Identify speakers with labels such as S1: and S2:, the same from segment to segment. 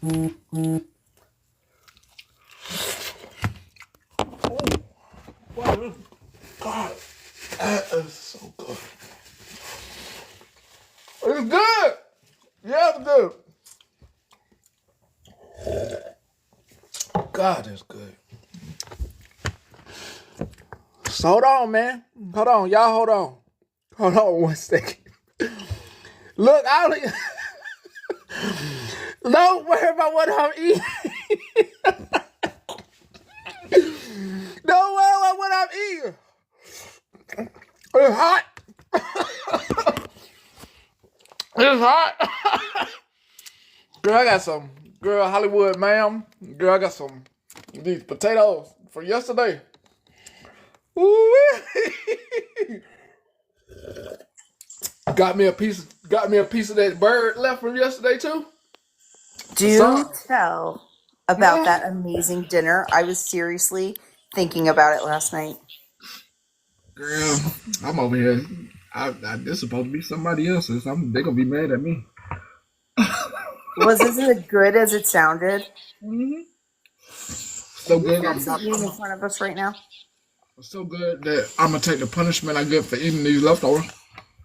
S1: Wow, God, that is so good. It's good. Yeah, it's good. God, it's good. So hold on, man. Hold on, y'all. Hold on. Hold on 1 second. Look, I don't. Don't worry about what I'm eating. Don't worry about what I'm eating. It's hot. It's hot. Girl, I got some. Girl, Hollywood, ma'am. Girl, I got some. These potatoes from yesterday. Ooh. Got me a piece. Got me a piece of that bird left from yesterday too.
S2: Do tell about that amazing dinner. I was seriously thinking about it last night.
S1: Girl, I'm over here. This supposed to be somebody else's. They gonna be mad at me.
S2: Was this as good as it sounded?
S1: So good.
S2: Eating in front of us right now.
S1: So good that I'm gonna take the punishment I get for eating these leftovers.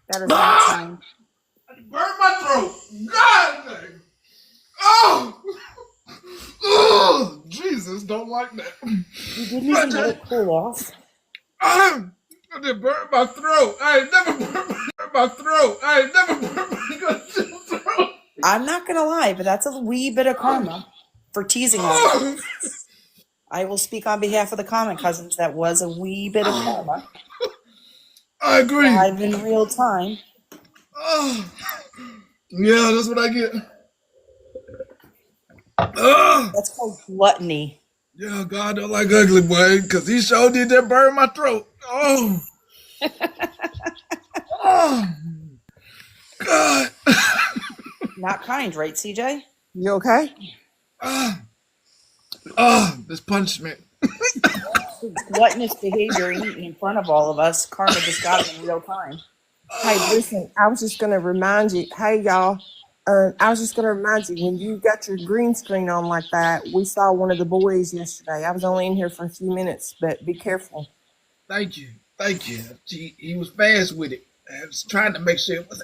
S2: That is not kind.
S1: Burn my throat. God dang. Oh. Oh, Jesus, don't like that.
S2: You didn't even let it cool off.
S1: I just burned my throat. I ain't never burned my throat. I ain't never burned my goddamn throat.
S2: I'm not gonna lie, but that's a wee bit of karma for teasing us. I will speak on behalf of the Common Cousins. That was a wee bit of karma.
S1: I agree.
S2: Live in real time.
S1: Oh. Yeah, that's what I get.
S2: That's called gluttony.
S1: Yeah, God don't like ugly boy, because he sure did that burn my throat. Oh. Oh. God.
S2: Not kind, right, CJ?
S3: You okay?
S1: This punishment.
S2: Gluttonous behavior eating in front of all of us. Karma just got it in real time.
S3: Hey, listen, I was just going to remind you. Hey, y'all. I was just going to remind you, when you got your green screen on like that, we saw one of the boys yesterday. I was only in here for a few minutes, but be careful.
S1: Thank you. Thank you. He was fast with it. I was trying to make sure it was.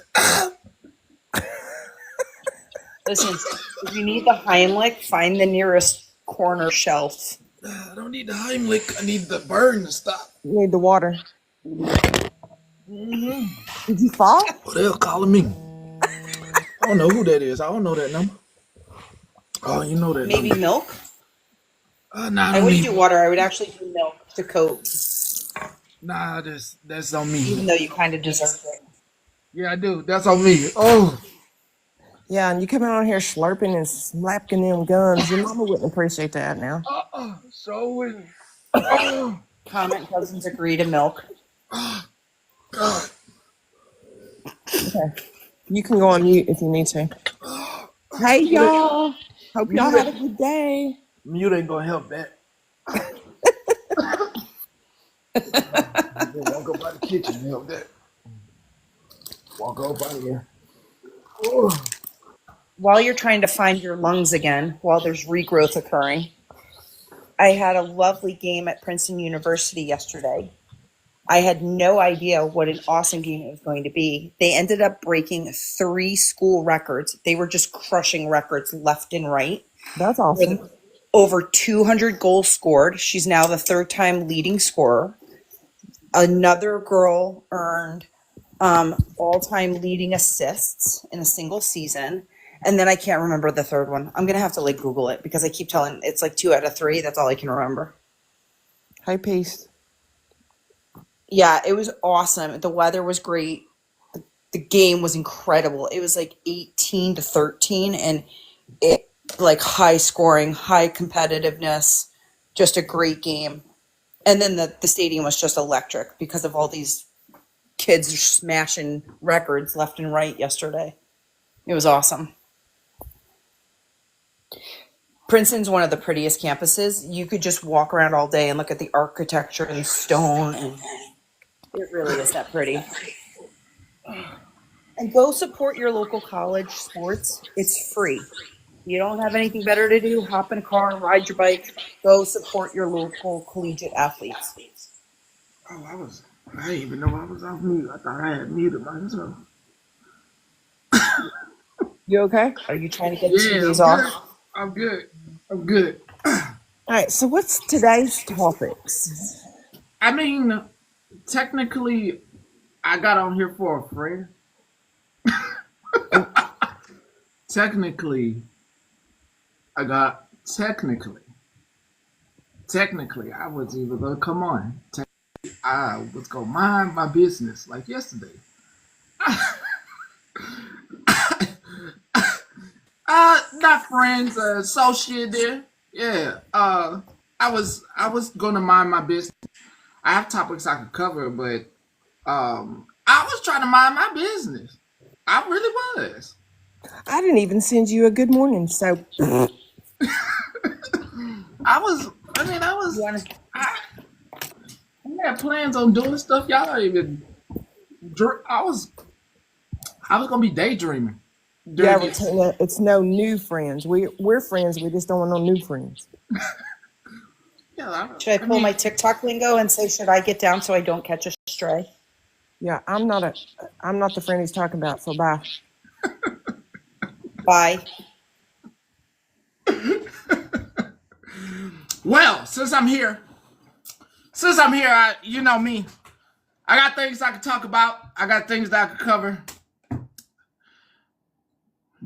S2: Listen, if you need the Heimlich, find the nearest corner shelf.
S1: I don't need the Heimlich. I need the burn to stop.
S3: You need the water.
S1: Mm-hmm.
S3: Did you fall?
S1: Oh, they're calling me. I don't know who that is. I don't know that number. Oh, you know that
S2: Maybe
S1: number.
S2: milk?
S1: Nah,
S2: I wouldn't do water. I would actually do milk to coat.
S1: Nah, that's on me.
S2: Even though you kind of deserve it.
S1: Yeah, I do. That's on me. Oh.
S3: Yeah, and you coming on here slurping and slapping them guns. Your mama wouldn't appreciate that now.
S1: So wouldn't. Oh.
S2: Common Cousins agree to milk.
S1: God.
S3: Okay. You can go on mute if you need to. Hey, y'all. Hope y'all had a good day.
S1: Mute ain't gonna help that. Walk up by the kitchen and help that. Walk up out of here. Oh.
S2: While you're trying to find your lungs again, while there's regrowth occurring, I had a lovely game at Princeton University yesterday. I had no idea what an awesome game it was going to be. They ended up breaking 3 school records. They were just crushing records left and right.
S3: That's awesome.
S2: Over 200 goals scored. She's now the 3rd time leading scorer. Another girl earned all-time leading assists in a single season. And then I can't remember the 3rd one. I'm going to have to Google it because I keep telling it's 2 out of 3. That's all I can remember.
S3: Hey, peace.
S2: Yeah, it was awesome. The weather was great. The game was incredible. It was 18-13 and it high scoring, high competitiveness, just a great game. And then the stadium was just electric because of all these kids smashing records left and right yesterday. It was awesome. Princeton's one of the prettiest campuses. You could just walk around all day and look at the architecture and stone, and it really is that pretty. And go support your local college sports. It's free. You don't have anything better to do? Hop in a car, ride your bike, go support your local collegiate athletes.
S1: Oh, I didn't even know I was off mute. I thought I had muted myself.
S3: You okay?
S2: Are you trying to get 2
S1: Yeah,
S2: days
S1: I'm good.
S2: off?
S1: I'm good. I'm good.
S3: All right. So what's today's topics?
S1: I mean, technically, I got on here for a friend.
S3: Oh,
S1: Technically, I got technically, I was even gonna come on. I was gonna mind my business like yesterday. Not friends, associate there. Yeah. I was gonna mind my business. I have topics I could cover, but I was trying to mind my business. I really was.
S3: I didn't even send you a good morning. So
S1: I was. I mean, I
S2: You
S1: was.
S2: want to?
S1: I had plans on doing stuff y'all don't even. I was. I was gonna be daydreaming
S3: yeah,
S1: during this.
S3: Regina, it's no new friends. We're friends. We just don't want no new friends.
S1: Yeah,
S2: Should I
S1: I
S2: pull
S1: mean,
S2: my TikTok lingo and say, should I get down so I don't catch a stray?
S3: Yeah, I'm not the friend he's talking about. So bye.
S2: Bye.
S1: well, since I'm here, you know me. I got things I can talk about. I got things that I can cover.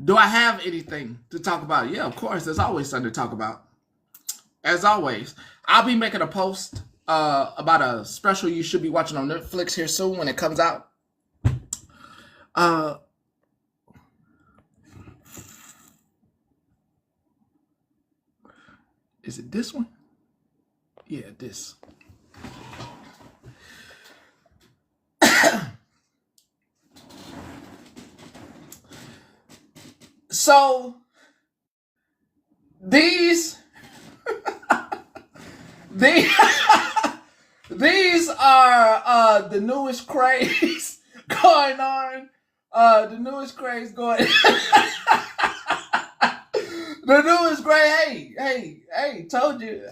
S1: Do I have anything to talk about? Yeah, of course. There's always something to talk about. As always, I'll be making a post about a special you should be watching on Netflix here soon when it comes out. Uh, is it this one? Yeah, this. So these these these are the newest craze going on. The newest craze going. The newest craze. Hey! Told you.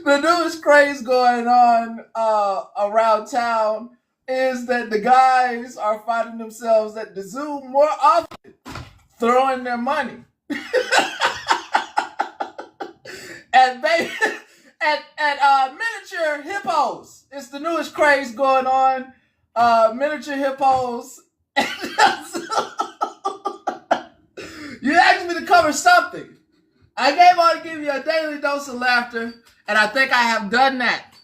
S1: The newest craze going on around town is that the guys are finding themselves at the zoo more often, throwing their money at baby at miniature hippos. It's the newest craze going on. Miniature hippos. You asked me to cover something. I came on to give you a daily dose of laughter, and I think I have done that.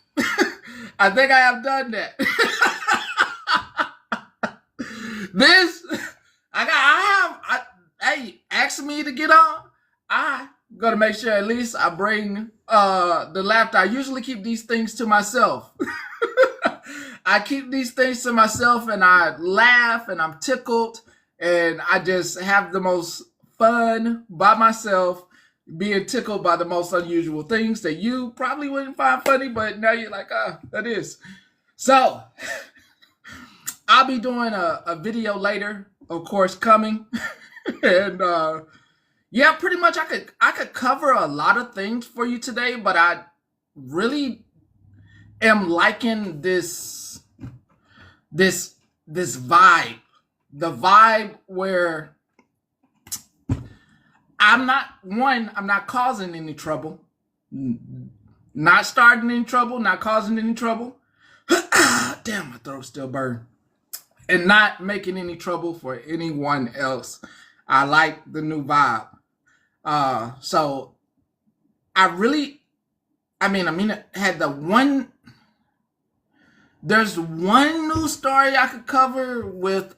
S1: I think I have done that. This, hey, asking me to get on, I gotta make sure at least I bring the laughter. I usually keep these things to myself. I keep these things to myself, and I laugh, and I'm tickled, and I just have the most fun by myself, being tickled by the most unusual things that you probably wouldn't find funny, but now you're like, that is. So, I'll be doing a video later, of course, coming. And yeah, pretty much I could cover a lot of things for you today, but I really am liking this vibe. The vibe where I'm not causing any trouble. Not starting any trouble, not causing any trouble. Damn, my throat still burn. And not making any trouble for anyone else. I like the new vibe. So I had there's one new story I could cover with,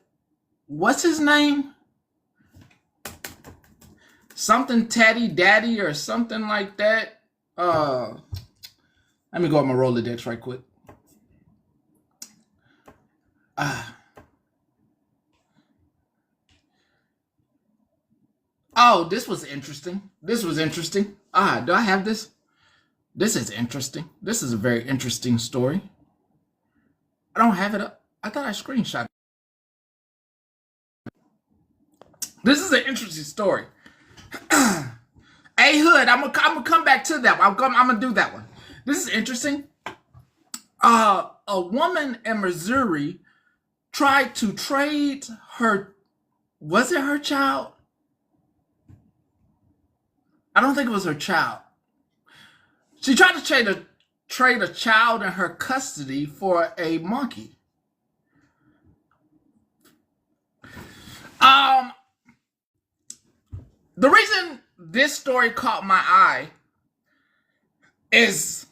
S1: what's his name? Something Teddy Daddy or something like that. Let me go on my Rolodex right quick. Oh, this was interesting. Do I have this? This is interesting. This is a very interesting story. I don't have it up. I thought I screenshot it. This is an interesting story. A Hood, I'm gonna come back to that one. I'm gonna do that one. This is interesting. A woman in Missouri tried to trade her. Was it her child? I don't think it was her child. She tried to trade a child in her custody for a monkey. The reason this story caught my eye is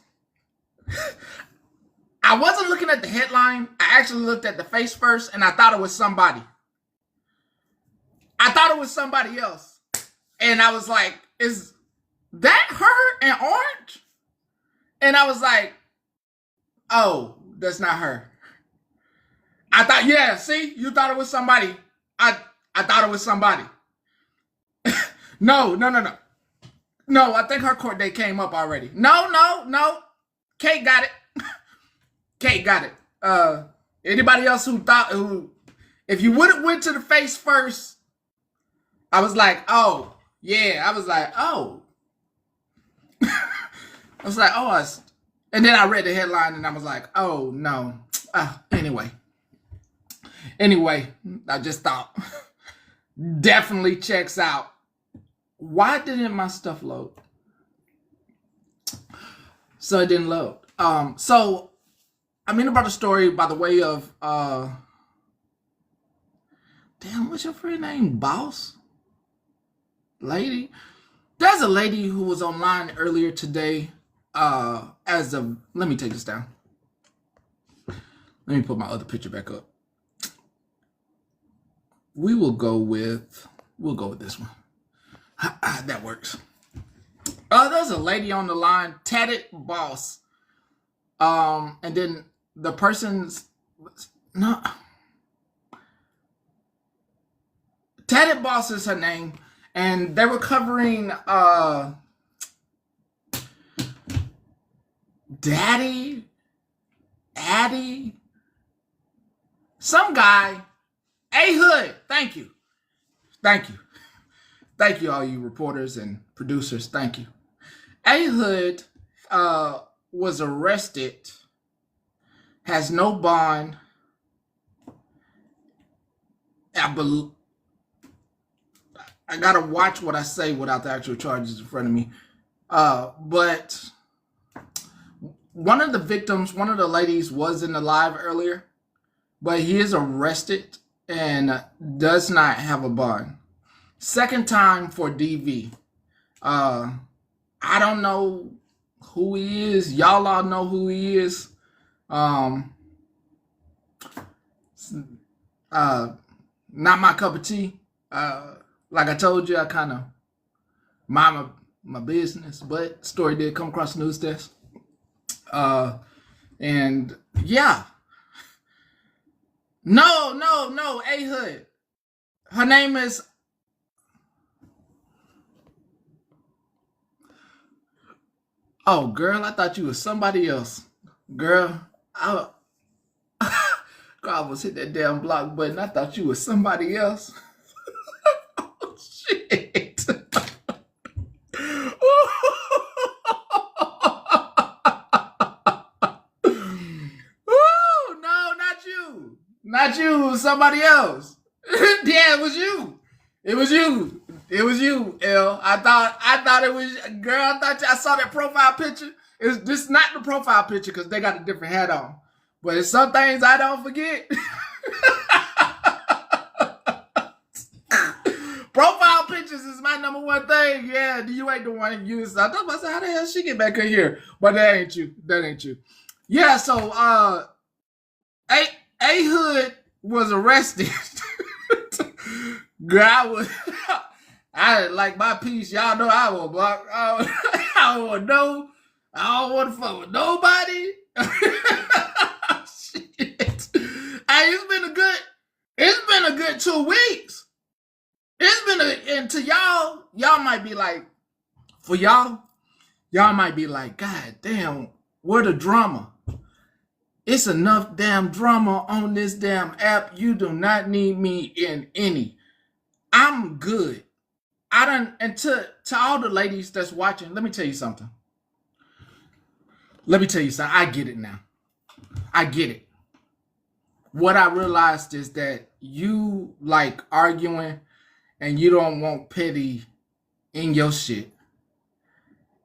S1: I wasn't looking at the headline. I actually looked at the face first, and I thought it was somebody. I thought it was somebody else. And I was like, is that her in orange? And I was like, oh, that's not her. I thought, yeah, see, you thought it was somebody. I thought it was somebody. No. No, I think her court date came up already. No. Kate got it. Kate got it. Anybody else who if you would have went to the face first, I was like, oh, yeah. I was like, oh. And then I read the headline and I was like, oh, no. Anyway, I just thought, definitely checks out. Why didn't my stuff load? So it didn't load. So I'm in about a story by the way of, damn, what's your friend name? Boss? Lady? There's a lady who was online earlier today let me take this down. Let me put my other picture back up. We'll go with this one. That works. There's a lady on the line, Tatted Boss. And then the person's Tatted Boss is her name, and they were covering Addy, some guy, A Hood. Thank you, all you reporters and producers. Thank you. A Hood was arrested, has no bond. I gotta watch what I say without the actual charges in front of me. But one of the victims, one of the ladies, was in the live earlier, but he is arrested and does not have a bond. Second time for DV. I don't know who he is. Y'all all know who he is. Not my cup of tea. Like I told you, I kind of mind my business, but story did come across the news desk. And yeah. No, A Hood. Her name is Oh, girl, I thought you was somebody else. Girl, I almost hit that damn block button. I thought you was somebody else. Oh, shit. Ooh, no, not you. Not you, somebody else. Yeah, it was you. It was you, L. I thought it was, girl, I saw that profile picture. This is not the profile picture because they got a different hat on. But it's some things I don't forget. Profile pictures is my number one thing. Yeah, you ain't the one who used. I thought myself, how the hell she get back in here? But that ain't you. Yeah, so A Hood was arrested. Girl, I like my piece. Y'all know I will block. I don't want to fuck with nobody. Shit. Hey, it's been a good 2 weeks. And to y'all might be like, for y'all might be like, God damn, where the drama? It's enough damn drama on this damn app. You do not need me in any. I'm good. I don't. And to all the ladies that's watching, let me tell you something. Let me tell you something. I get it now. I get it. What I realized is that you like arguing and you don't want petty in your shit.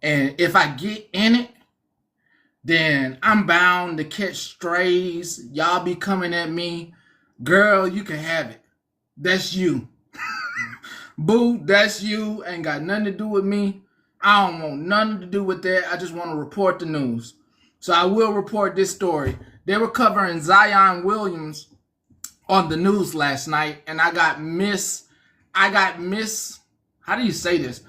S1: And if I get in it, then I'm bound to catch strays. Y'all be coming at me. Girl, you can have it. That's you. Boo, that's you. Ain't got nothing to do with me. I don't want nothing to do with that. I just want to report the news. So I will report this story. They were covering Zion Williams on the news last night, and I got miss, how do you say this?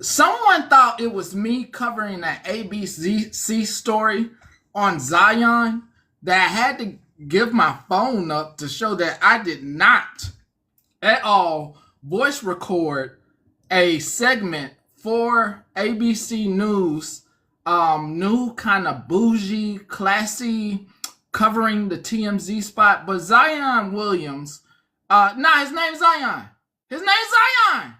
S1: Someone thought it was me covering that A.B.C. story on Zion that I had to give my phone up to show that I did not at all voice record a segment for ABC News, new kind of bougie, classy, covering the TMZ spot. But Zion Williams, his name's Zion. His name's Zion.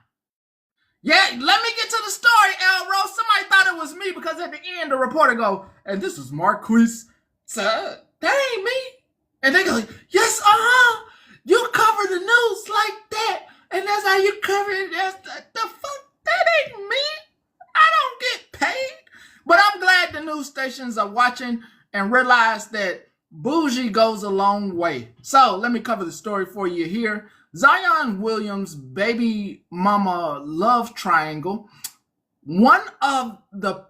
S1: Yeah, let me get to the story, El Rose. Somebody thought it was me because at the end the reporter go, and this is Marquise. Sir, that ain't me. And they go, yes, you cover the news like that, and that's how you cover it. That's the fuck. That ain't me. I don't get paid. But I'm glad the news stations are watching and realize that bougie goes a long way. So let me cover the story for you here. Zion Williams' baby mama love triangle. One of the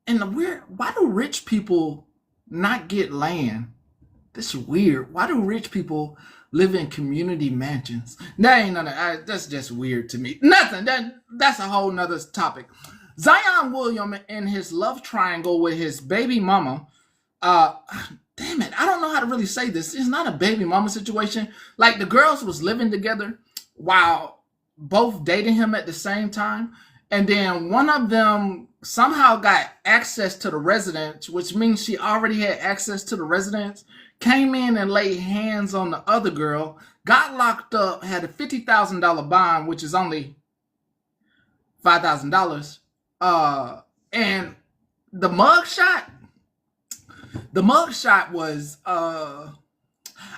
S1: weird, why do rich people not get land? This is weird. Why do rich people live in community mansions? That ain't nothing. That's just weird to me. Nothing. That's a whole nother topic. Zion Williams and his love triangle with his baby mama. Damn it, I don't know how to really say this. It's not a baby mama situation. Like the girls was living together while both dating him at the same time. And then one of them somehow got access to the residence, which means she already had access to the residence, came in and laid hands on the other girl, got locked up, had a $50,000 bond, which is only $5,000. And the mugshot was, I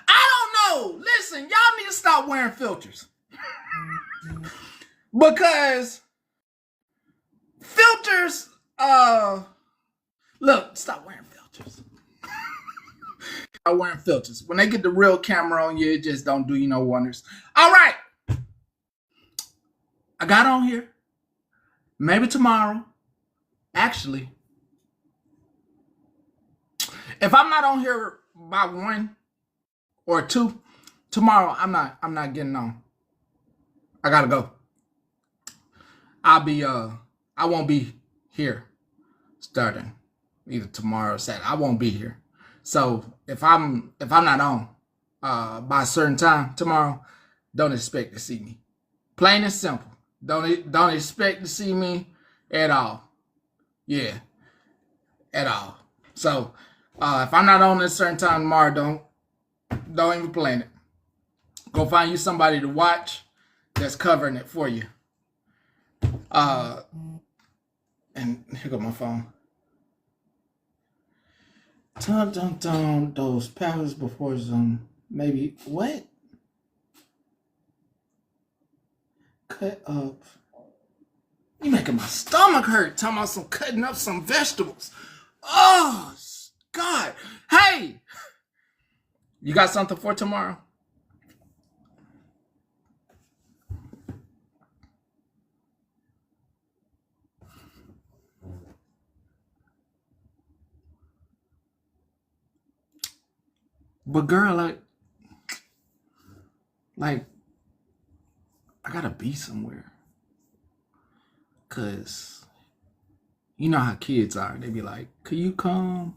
S1: don't know. Listen, y'all need to stop wearing filters. Because filters, look, stop wearing filters. Stop wearing filters. When they get the real camera on you, it just don't do you no wonders. All right. I got on here. Maybe tomorrow. Actually, if I'm not on here by 1 or 2 tomorrow, I'm not getting on. I gotta go. I won't be here starting either tomorrow or Saturday. I won't be here. So if I'm not on by a certain time tomorrow, don't expect to see me. Plain and simple. Don't expect to see me at all. Yeah, at all. So if I'm not on at a certain time tomorrow, don't even plan it. Go find you somebody to watch that's covering it for you. And here go my phone. Dun, those powers before some maybe what? Cut up. You making my stomach hurt. Talking about some cutting up some vegetables. Oh God. Hey, you got something for tomorrow? But girl, like I gotta be somewhere. Cause you know how kids are. They be like, could you come?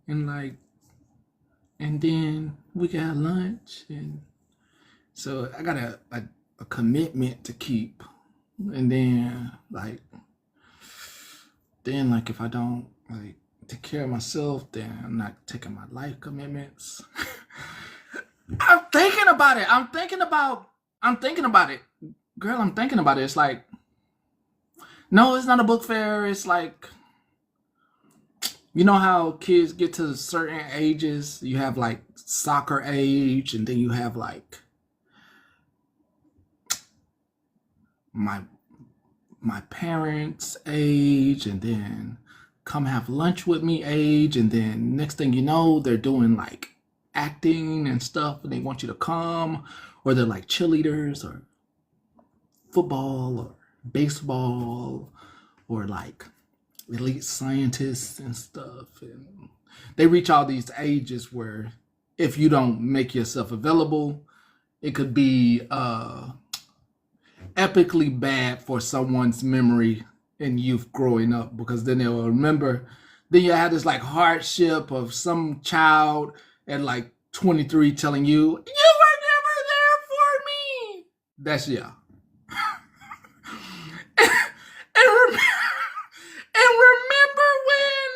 S1: And and then we can have lunch. And so I got a commitment to keep. And then if I don't take care of myself, then I'm not taking my life commitments. I'm thinking about it. I'm thinking about it. Girl, I'm thinking about it. It's like, no, it's not a book fair. It's like, you know how kids get to certain ages? You have like soccer age, and then you have like my my parents' age, and then come have lunch with me age, and then next thing you know, they're doing like acting and stuff, and they want you to come, or they're like cheerleaders, or football, or baseball, or like elite scientists and stuff. And they reach all these ages where if you don't make yourself available, it could be epically bad for someone's memory in youth growing up, because then they'll remember. Then you have this like hardship of some child at like 23 telling you, "You were never there for me." That's yeah. and, rem- and remember when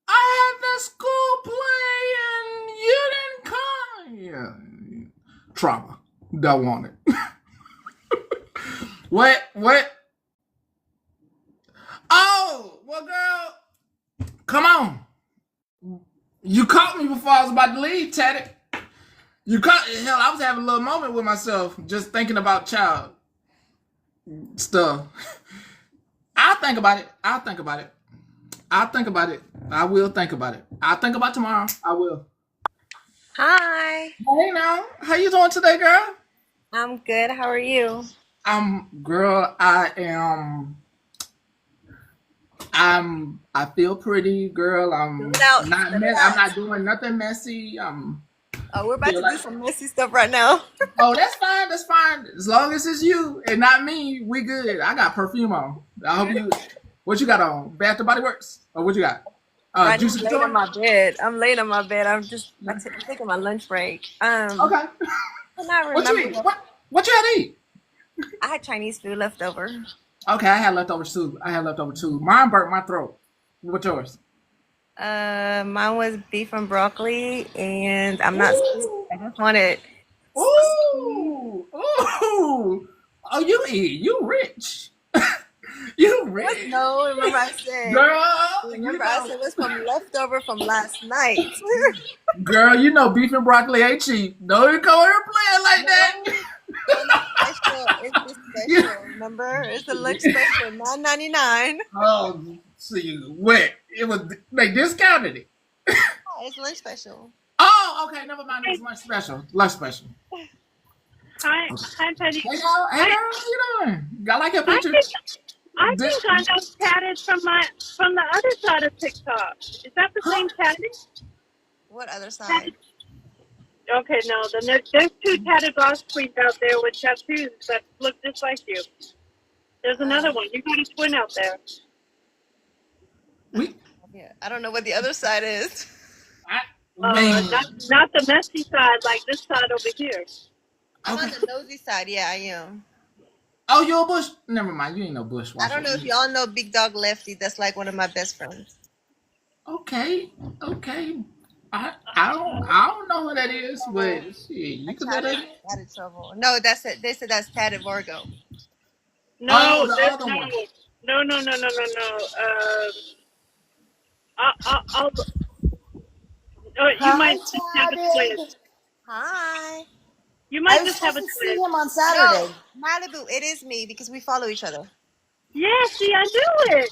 S1: I had the school play and you didn't come? Yeah, trauma. Don't want it. What? What? Oh, well, girl, come on. You caught me before I was about to leave, Teddy. You caught. Hell, I was having a little moment with myself, just thinking about child stuff. I'll think about it. I'll think about it. I'll think about it. I will think about it. I'll think about tomorrow. I will.
S4: Hi,
S1: Hey now, how you doing today, girl?
S4: I'm good. How are you?
S1: Girl, I am. I feel pretty, girl.
S4: Spill it out.
S1: Not.
S4: Spill it
S1: I'm
S4: out.
S1: not doing nothing messy.
S4: Oh, we're about
S1: Feel
S4: to do
S1: like.
S4: some messy stuff right now.
S1: Oh, that's fine. That's fine. As long as it's you and not me, we good. I got perfume on. I hope you. What you got on? Bath and Body Works. Or what you got?
S4: Right now,
S1: Juicy
S4: I'm laying
S1: Couture.
S4: on my bed. I'm laying on my bed. I'm taking my lunch break.
S1: Okay.
S4: I cannot
S1: What you
S4: remember
S1: eat? What you had to eat?
S4: I had Chinese food left over.
S1: Okay, I had leftovers too. Mine burnt my throat. What's yours?
S4: Mine was beef and broccoli, and I'm not spicy.
S1: Ooh.
S4: I just wanted spicy.
S1: Ooh. Ooh. Oh, you eat. You rich. You
S4: What?
S1: rich.
S4: No, remember I said.
S1: Girl, you
S4: Remember I
S1: know.
S4: said it was from leftover from last night.
S1: Girl, you know beef and broccoli ain't cheap. Don't even go here playing like that.
S4: No, and it's special. It's the
S1: You-
S4: special. Remember, it's the lunch special, $9.99.
S1: oh, see, wet. It was they discounted it.
S4: It's lunch special.
S1: Oh, okay, never mind. It was lunch special. Lunch special.
S5: Hi, Penny.
S1: Hey, girl, how you doing? I like your
S5: I
S1: picture.
S5: think I
S1: Did-
S5: think I know tatted from the other side of TikTok. Is that the
S1: Huh?
S5: same tatted?
S4: What other side?
S5: Okay, no. Then there's two tatted boss queens out there with tattoos that look just like you. There's another one. You got a twin out there.
S1: We,
S4: Yeah, I don't know what the other side is.
S1: man.
S5: Not the messy side like this side over here.
S4: I'm on
S1: Okay.
S4: the nosy side. Yeah, I am.
S1: Oh, you a bush? Never mind. You ain't no
S4: I
S1: bushwalker.
S4: don't know if y'all know Big Dog Lefty. That's like one of my best friends.
S1: Okay. Okay. I don't know who that is, but shit, you could let
S4: Tried to
S1: it.
S4: get out of trouble. No, that's it. They said that's Tatted Virgo.
S1: Oh,
S5: No,
S1: the
S5: there's
S1: other
S5: no.
S1: one.
S5: No. I'll you
S2: Hi,
S5: might just have a twin.
S2: Tatted.
S4: Hi.
S5: You
S2: I
S5: might
S2: was
S5: just have
S2: supposed
S5: a
S2: to see
S5: twin.
S2: him on
S4: No,
S2: Saturday.
S4: Malibu. It is me because we follow each other.
S5: Yeah, see, I knew it.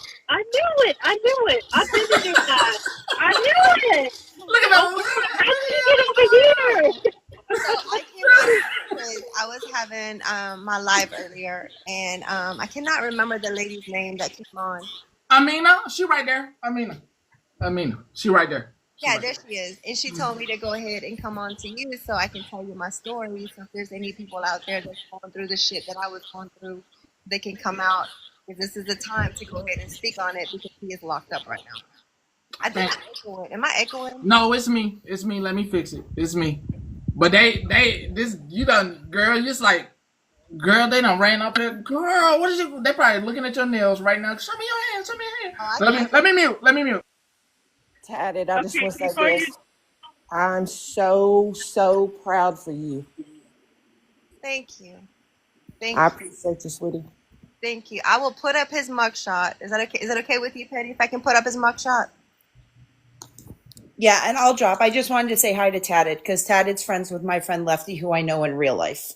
S5: I've been to do that. I knew it.
S1: Look at
S5: Oh, how did you get over here?
S4: So I came on because I was having my live earlier, and I cannot remember the lady's name that came on.
S1: Amina, she right there. Amina, she right there.
S4: Yeah, there she is. And she told me to go ahead and come on to you so I can tell you my story. So if there's any people out there that's going through the shit that I was going through, they can come out. Because this is the time to go ahead and speak on it because he is locked up right now. I think I'm echoing. Am I echoing?
S1: No, it's me. It's me. Let me fix it. It's me. But this, you done, girl, you just like, girl, they done ran up here. Girl, what is you? They probably looking at your nails right now. Show me your hand. Show me your hand.
S4: Oh, I
S1: Let me
S4: can't.
S1: mute. Let me mute.
S3: Tatted, I just
S5: Okay,
S3: want to say this. I'm so proud for you.
S4: Thank you.
S3: I
S4: Thank you.
S3: appreciate you, sweetie.
S4: Thank you. I will put up his mugshot. Is that okay? Is that okay with you, Petty? If I can put up his mugshot?
S2: Yeah, and I'll drop. I just wanted to say hi to Tatted because Tatted's friends with my friend Lefty, who I know in real life.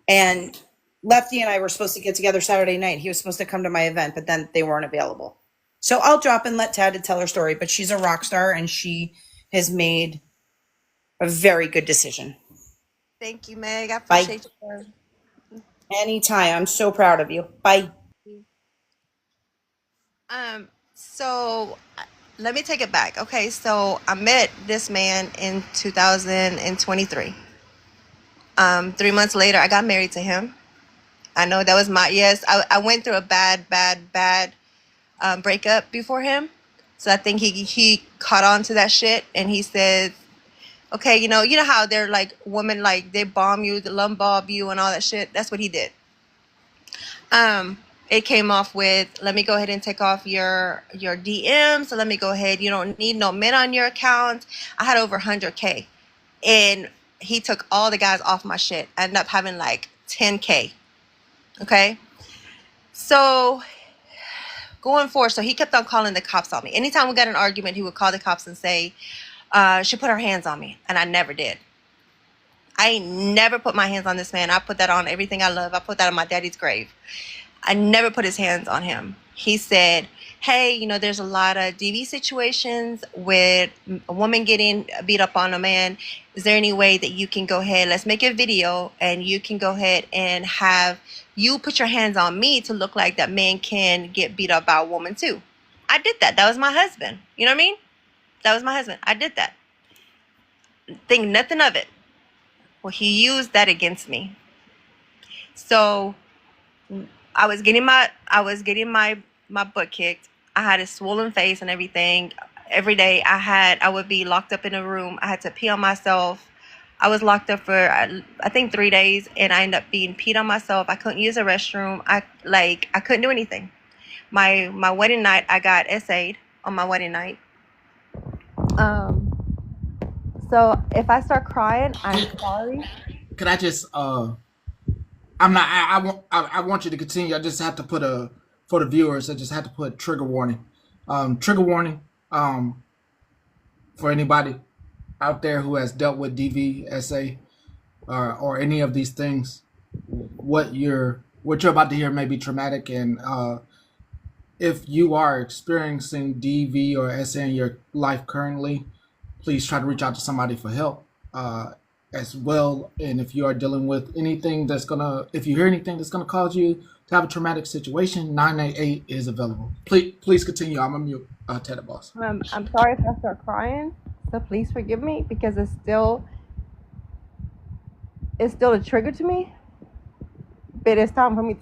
S2: And Lefty and I were supposed to get together Saturday night. He was supposed to come to my event, but then they weren't available. So I'll drop and let Tatted tell her story. But she's a rock star and she has made a very good decision.
S4: Thank you, Meg. I
S2: Bye.
S4: appreciate you.
S2: Anytime. I'm so proud of you. Bye.
S4: So let me take it back. Okay, so I met this man in 2023. 3 months later, I got married to him. I know that was yes. I went through a bad breakup before him, so I think he caught on to that shit, and he said, "Okay, you know how they're like women, like they bomb you, the lumbar you, and all that shit." That's what he did. It came off with, let me go ahead and take off your DM. So let me go ahead. You don't need no men on your account. I had over 100K, and he took all the guys off my shit. I ended up having like 10K. Okay. So going forward, so he kept on calling the cops on me. Anytime we got an argument, he would call the cops and say, she put her hands on me. And I never did. I never put my hands on this man. I put that on everything I love. I put that on my daddy's grave. I never put his hands on him. He said, hey, there's a lot of DV situations with a woman getting beat up on a man. Is there any way that you can go ahead, let's make a video, and you can go ahead and have you put your hands on me to look like that man can get beat up by a woman too. I did that. That was my husband. You know what I mean? That was my husband. I did that. Think nothing of it. Well, he used that against me. So I was getting my butt kicked. I had a swollen face and everything. Every day I would be locked up in a room. I had to pee on myself. I was locked up for I think 3 days, and I ended up being peed on myself. I couldn't use a restroom. I couldn't do anything. My wedding night, I got essayed on my wedding night. So if I start crying, I'm sorry.
S1: Can I just I want you to continue. I just have to put for the viewers. I just have to put trigger warning. Trigger warning. For anybody out there who has dealt with DVSA or any of these things, what you're about to hear may be traumatic, and if you are experiencing DV or SA in your life currently, please try to reach out to somebody for help as well. And if you are dealing with anything if you hear anything that's gonna cause you to have a traumatic situation, 988 is available. Please continue. I'm a mute, Teddy Boss.
S4: I'm sorry if I start crying, so please forgive me, because it's still a trigger to me. But it's time for me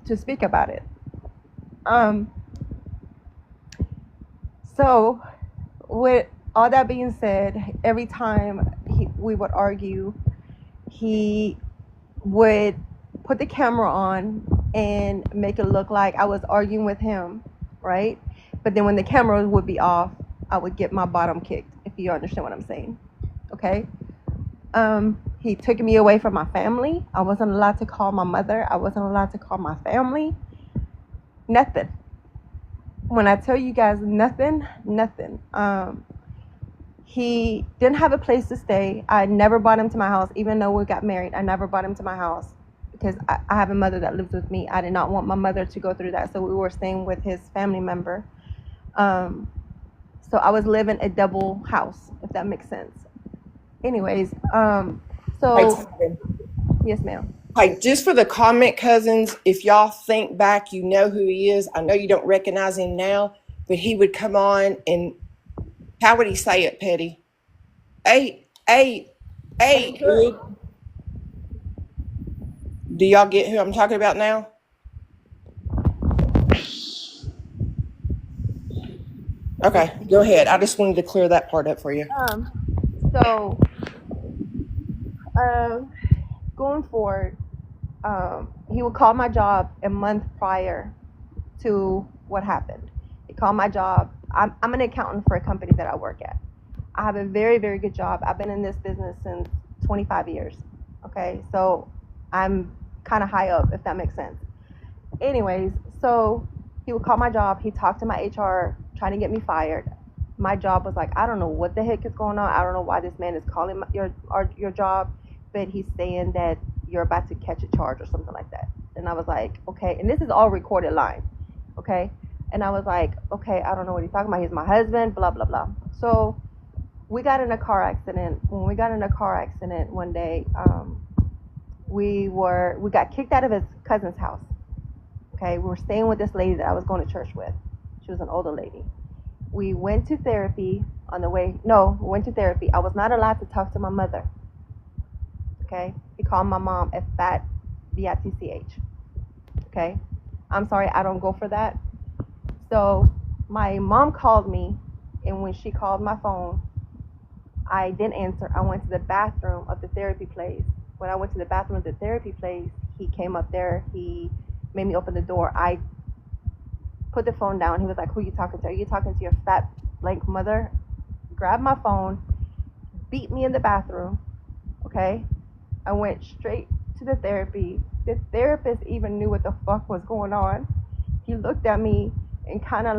S4: to speak about it. So with all that being said, every time we would argue, he would put the camera on and make it look like I was arguing with him, right? But then when the camera would be off, I would get my bottom kicked, if you understand what I'm saying. Okay? He took me away from my family. I wasn't allowed to call my mother. I wasn't allowed to call my family. Nothing. When I tell you guys nothing. He didn't have a place to stay. I never brought him to my house. Even though we got married, I never brought him to my house because I have a mother that lives with me. I did not want my mother to go through that. So we were staying with his family member. So I was living a double house, if that makes sense. Anyways, yes, ma'am.
S3: Like, just for the comment, cousins, if y'all think back, you know who he is. I know you don't recognize him now, but he would come on and, how would he say it, Petty? Hey, do y'all get who I'm talking about now? Okay, go ahead. I just wanted to clear that part up for you.
S4: Going forward, he would call my job a month prior to what happened. He called my job I'm an accountant for a company that I work at. I have a very, very good job. I've been in this business since 25 years. Okay, so I'm kind of high up, if that makes sense. Anyways, so he would call my job. He talked to my HR, trying to get me fired. My job was like, I don't know what the heck is going on. I don't know why this man is calling your job, but he's saying that you're about to catch a charge or something like that. And I was like, okay. And this is all recorded line, okay. And I was like, okay, I don't know what he's talking about. He's my husband, blah blah blah. So we got in a car accident. When we got in a car accident one day, we got kicked out of his cousin's house. Okay, we were staying with this lady that I was going to church with. She was an older lady. We went to therapy on the way. No, we went to therapy. I was not allowed to talk to my mother. Okay, he called my mom a fat bitch. Okay, I'm sorry, I don't go for that. So my mom called me, and when she called my phone, I didn't answer. I went to the bathroom of the therapy place. When I went to the bathroom of the therapy place, he came up there. He made me open the door. I put the phone down. He was like, who are you talking to? Are you talking to your fat blank mother? Grabbed my phone, beat me in the bathroom. Okay, I went straight to the therapy. The therapist even knew what the fuck was going on. He looked at me and kind of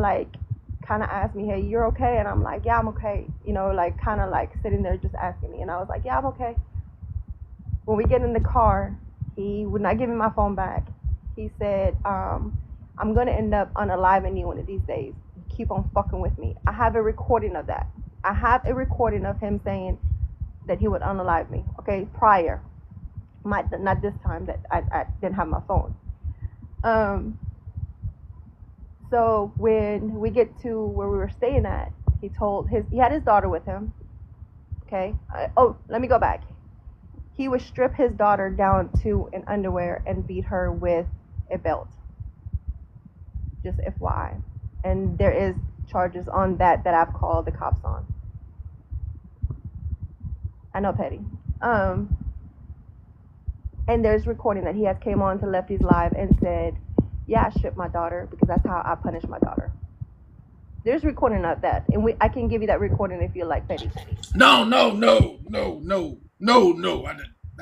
S4: asked me, hey, you're okay? And I'm like, yeah, I'm okay. You know, like kind of like sitting there just asking me. And I was like, yeah, I'm okay. When we get in the car, he would not give me my phone back. He said, I'm going to end up unaliving you one of these days. Keep on fucking with me. I have a recording of that. I have a recording of him saying that he would unalive me. Okay, prior. Not this time that I didn't have my phone. So when we get to where we were staying at, he had his daughter with him. Okay. Let me go back. He would strip his daughter down to an underwear and beat her with a belt. Just FYI. And there is charges on that I've called the cops on. I know, petty. And there's recording that he has came on to Lefty's Live and said, yeah, I stripped my daughter because that's how I punish my daughter. There's recording of that, and I can give you that recording if you like, petty.
S1: No. I'm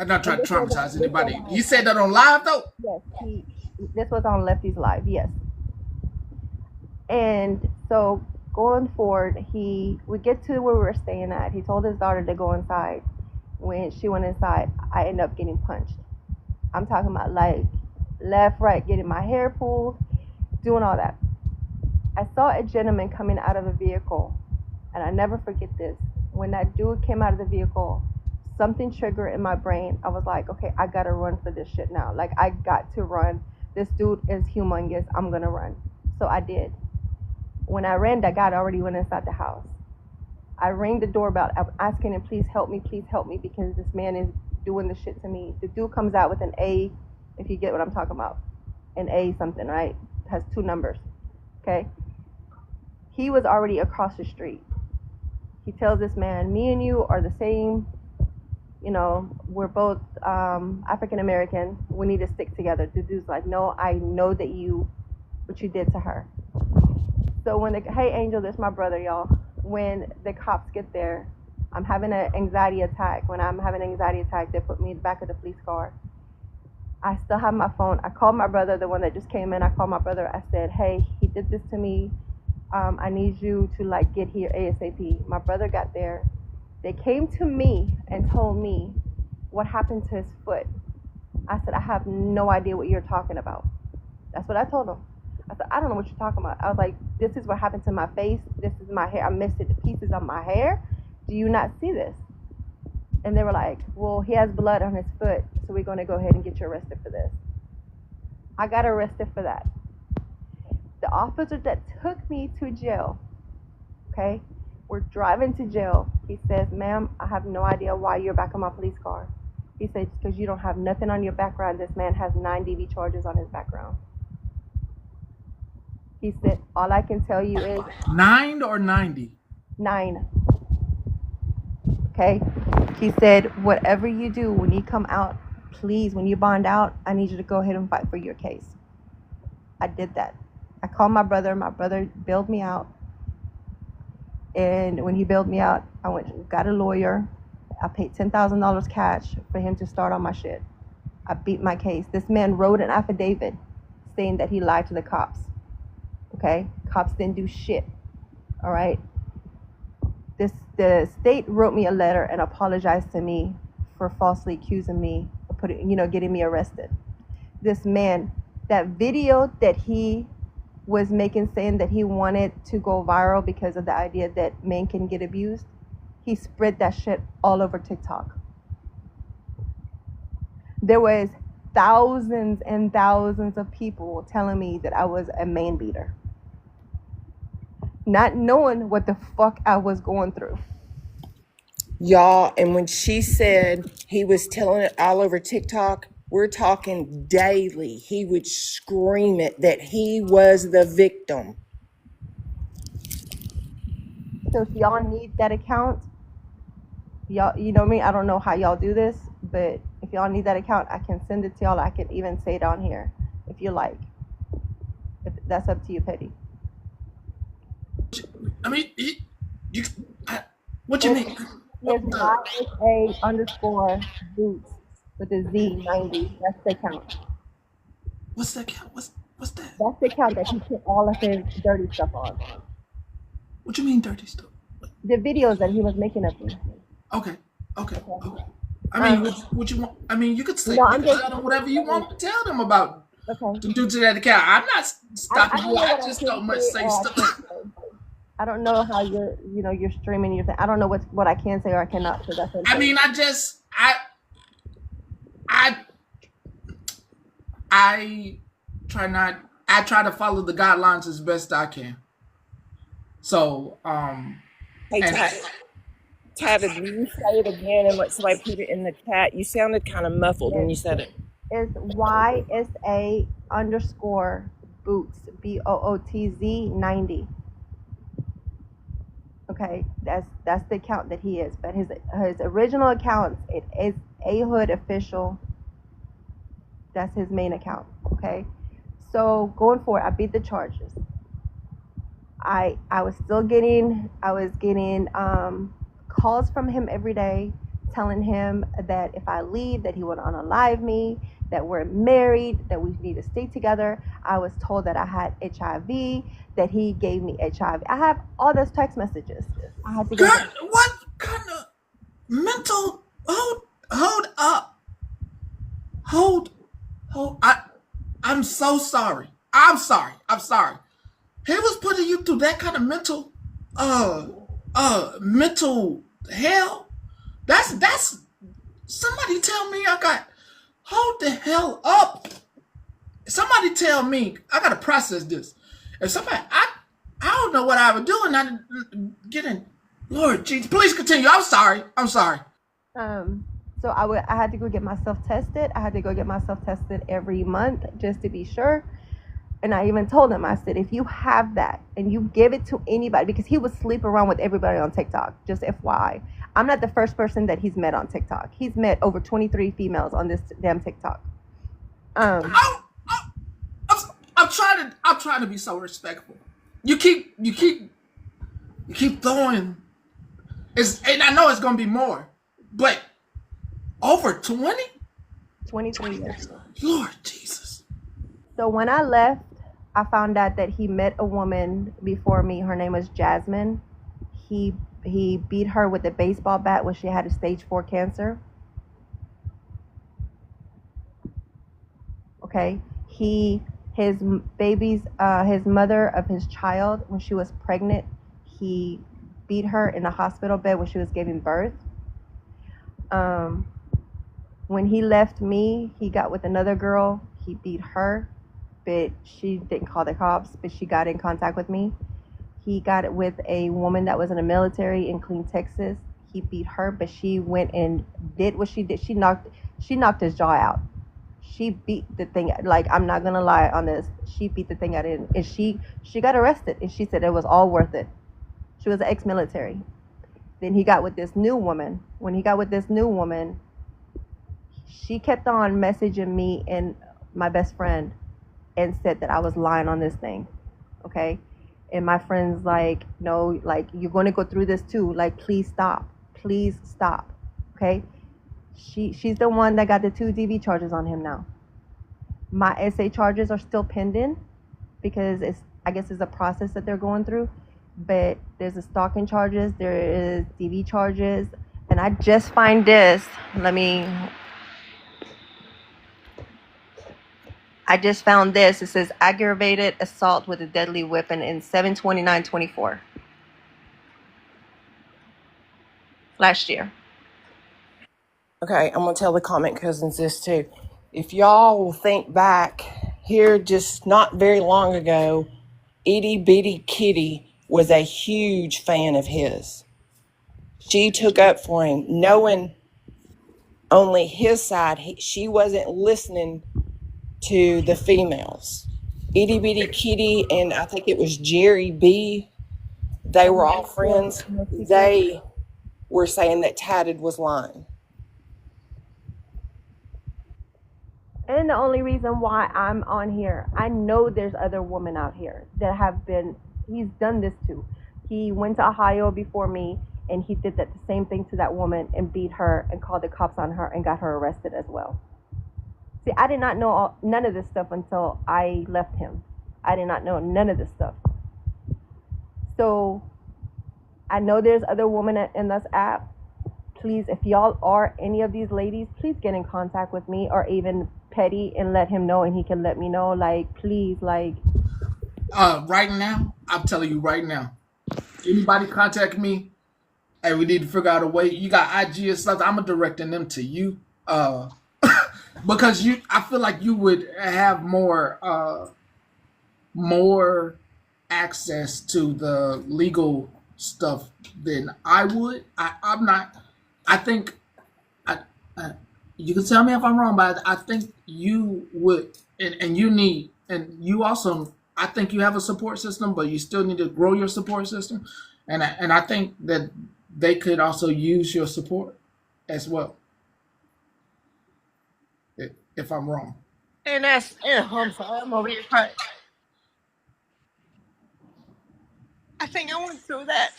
S1: not trying to traumatize anybody. You said that on live though?
S4: Yes, this was on Lefty's Live, yes. And so going forward, we get to where we were staying at. He told his daughter to go inside. When she went inside, I ended up getting punched. I'm talking about like left, right, getting my hair pulled, doing all that. I saw a gentleman coming out of a vehicle, and I never forget this. When that dude came out of the vehicle, something triggered in my brain. I was like, okay, I gotta run for this shit now. Like, I got to run. This dude is humongous. I'm gonna run. So I did. When I ran, that guy already went inside the house. I rang the doorbell. I'm asking him, please help me, because this man is doing this shit to me. The dude comes out with an A, if you get what I'm talking about. An A something, right? It has 2 numbers. Okay? He was already across the street. He tells this man, me and you are the same, you know, we're both African American. We need to stick together. The dude's like, no, I know that what you did to her. So hey Angel, this is my brother, y'all. When the cops get there, I'm having an anxiety attack. When I'm having an anxiety attack, they put me in the back of the police car. I still have my phone. I called my brother, the one that just came in. I called my brother. I said, hey, he did this to me. I need you to like get here ASAP. My brother got there. They came to me and told me what happened to his foot. I said, I have no idea what you're talking about. That's what I told them. I said, I don't know what you're talking about. I was like, this is what happened to my face. This is my hair. I missed the pieces of my hair. Do you not see this? And they were like, well, he has blood on his foot, so we're going to go ahead and get you arrested for this. I got arrested for that. The officer that took me to jail, okay, we're driving to jail. He says, ma'am, I have no idea why you're back on my police car. He said, because you don't have nothing on your background. This man has 9 DV charges on his background. He said, all I can tell you is
S1: 9 or 90?
S4: 9. Okay? He said, whatever you do, when you come out, please, when you bond out, I need you to go ahead and fight for your case. I did that. I called my brother. My brother bailed me out. And when he bailed me out, I got a lawyer. I paid $10,000 cash for him to start on my shit. I beat my case. This man wrote an affidavit saying that he lied to the cops. Okay? Cops didn't do shit. All right? The state wrote me a letter and apologized to me for falsely accusing me of getting me arrested. This man, that video that he was making saying that he wanted to go viral because of the idea that men can get abused, he spread that shit all over TikTok. There was thousands and thousands of people telling me that I was a man beater, not knowing what the fuck I was going through.
S3: Y'all, and when she said he was telling it all over TikTok, we're talking daily. He would scream it that he was the victim.
S4: So if y'all need that account, y'all, you know me, I don't know how y'all do this, but if y'all need that account, I can send it to y'all. I can even say it on here if you like. If that's up to you, Petty.
S1: I mean, what you mean?
S4: It's YSA_boots with a Z90. That's the account.
S1: What's that count? What's that?
S4: That's the account that he put all of his dirty stuff on.
S1: What you mean dirty stuff?
S4: The videos that he was making of me.
S1: Okay. I mean, what you want? I mean, you could say tell them whatever you want to tell them about.
S4: Okay.
S1: To do to that account. I'm not stopping you. I just don't much say stuff.
S4: I don't know how you're streaming your thing. I don't know what I can say or I cannot say. That's
S1: I mean, I try to follow the guidelines as best I can. So,
S3: Hey, Tab, did you say it again and let somebody put it in the chat? You sounded kind of muffled when you said it.
S4: It's YSA_boots, BOOTZ 90. Okay, that's the account that he is. But his original account, it is A Hood Official. That's his main account. Okay, so going forward, I beat the charges. I was getting calls from him every day, telling him that if I leave, that he would unalive me, that we're married, that we need to stay together. I was told that I had HIV, that he gave me HIV. I have all those text messages. I had to go.
S1: What kind of mental? Hold up. I'm so sorry. I'm sorry. He was putting you through that kind of mental hell. That's somebody tell me I got. Hold the hell up. Somebody tell me I gotta process this. If somebody I don't know what I would do and I getting Lord Jesus, please continue. I'm sorry.
S4: So I had to go get myself tested. I had to go get myself tested every month just to be sure. And I even told him, I said, if you have that and you give it to anybody, because he would sleep around with everybody on TikTok, just FYI. I'm not the first person that he's met on TikTok. He's met over 23 females on this damn TikTok.
S1: I'm trying to be so respectful. You keep throwing. And I know it's gonna be more, but over 20?
S4: 23 years.
S1: Lord Jesus.
S4: So when I left, I found out that he met a woman before me. Her name was Jasmine. He beat her with a baseball bat when she had a stage 4 cancer. Okay. His mother of his child, when she was pregnant, he beat her in a hospital bed when she was giving birth. When he left me, he got with another girl. He beat her, but she didn't call the cops, but she got in contact with me. He got it with a woman that was in the military in Clean, Texas. He beat her, but she went and did what she did. She knocked his jaw out. She beat the thing, like, I'm not gonna lie on this. She beat the thing out of him, and she got arrested, and she said it was all worth it. She was ex-military. Then he got with this new woman. When he got with this new woman, she kept on messaging me and my best friend and said that I was lying on this thing. Okay. And my friend's like, no, like, you're going to go through this too. Like, please stop. Please stop. Okay? She's the one that got the 2 DV charges on him now. My SA charges are still pending because I guess it's a process that they're going through. But there's a stalking charges, there is DV charges, and I just find this. I just found this. It says aggravated assault with a deadly weapon in 7/29/24 last year.
S3: Okay, I'm gonna tell the comment cousins this too. If y'all will think back here, just not very long ago, Itty Bitty Kitty was a huge fan of his. She took up for him, knowing only his side. She wasn't listening to the females. Itty Bitty Kitty and I think it was Jerry B. They were all friends. They were saying that Tatted was lying.
S4: And the only reason why I'm on here, I know there's other women out here that have been, he's done this to. He went to Ohio before me, and he did that the same thing to that woman and beat her and called the cops on her and got her arrested as well. See, I did not know none of this stuff until I left him. I did not know none of this stuff. So I know there's other women in this app. Please, if y'all are any of these ladies, please get in contact with me or even Petty and let him know, and he can let me know. Like, please, like.
S1: Right now, I'm telling you right now, anybody contact me, and we need to figure out a way. You got IG or something, I'm directing them to you. Because I feel like you would have more access to the legal stuff than I would. I'm not. I think you can tell me if I'm wrong, but I think you would, and you need, and you also. I think you have a support system, but you still need to grow your support system, and I think that they could also use your support as well. If I'm wrong.
S3: And I'm sorry, I'm over here crying. I think I went through that.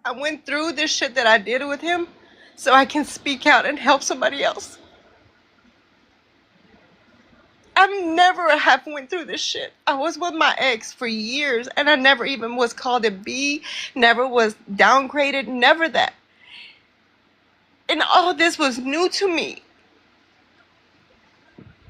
S3: I went through this shit that I did with him so I can speak out and help somebody else. I've never have went through this shit. I was with my ex for years and I never even was called a B, never was downgraded, never that. And all this was new to me.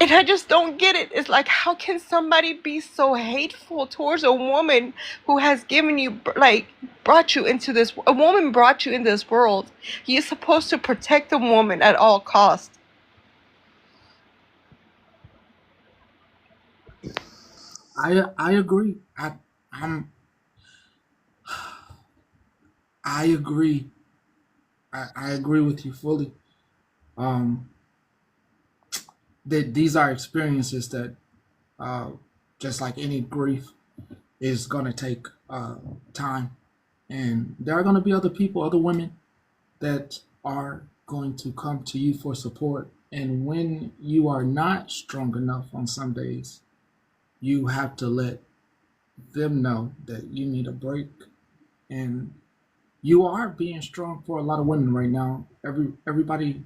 S3: And I just don't get it. It's like, how can somebody be so hateful towards a woman who has given you, like, brought you into this, a woman brought you in this world. You're supposed to protect a woman at all costs.
S1: I agree. I'm I agree. I agree with you fully. Um, that these are experiences that, uh, just like any grief, is going to take time, and there are going to be other people, other women that are going to come to you for support. And when you are not strong enough on some days, you have to let them know that you need a break. And you are being strong for a lot of women right now. Everybody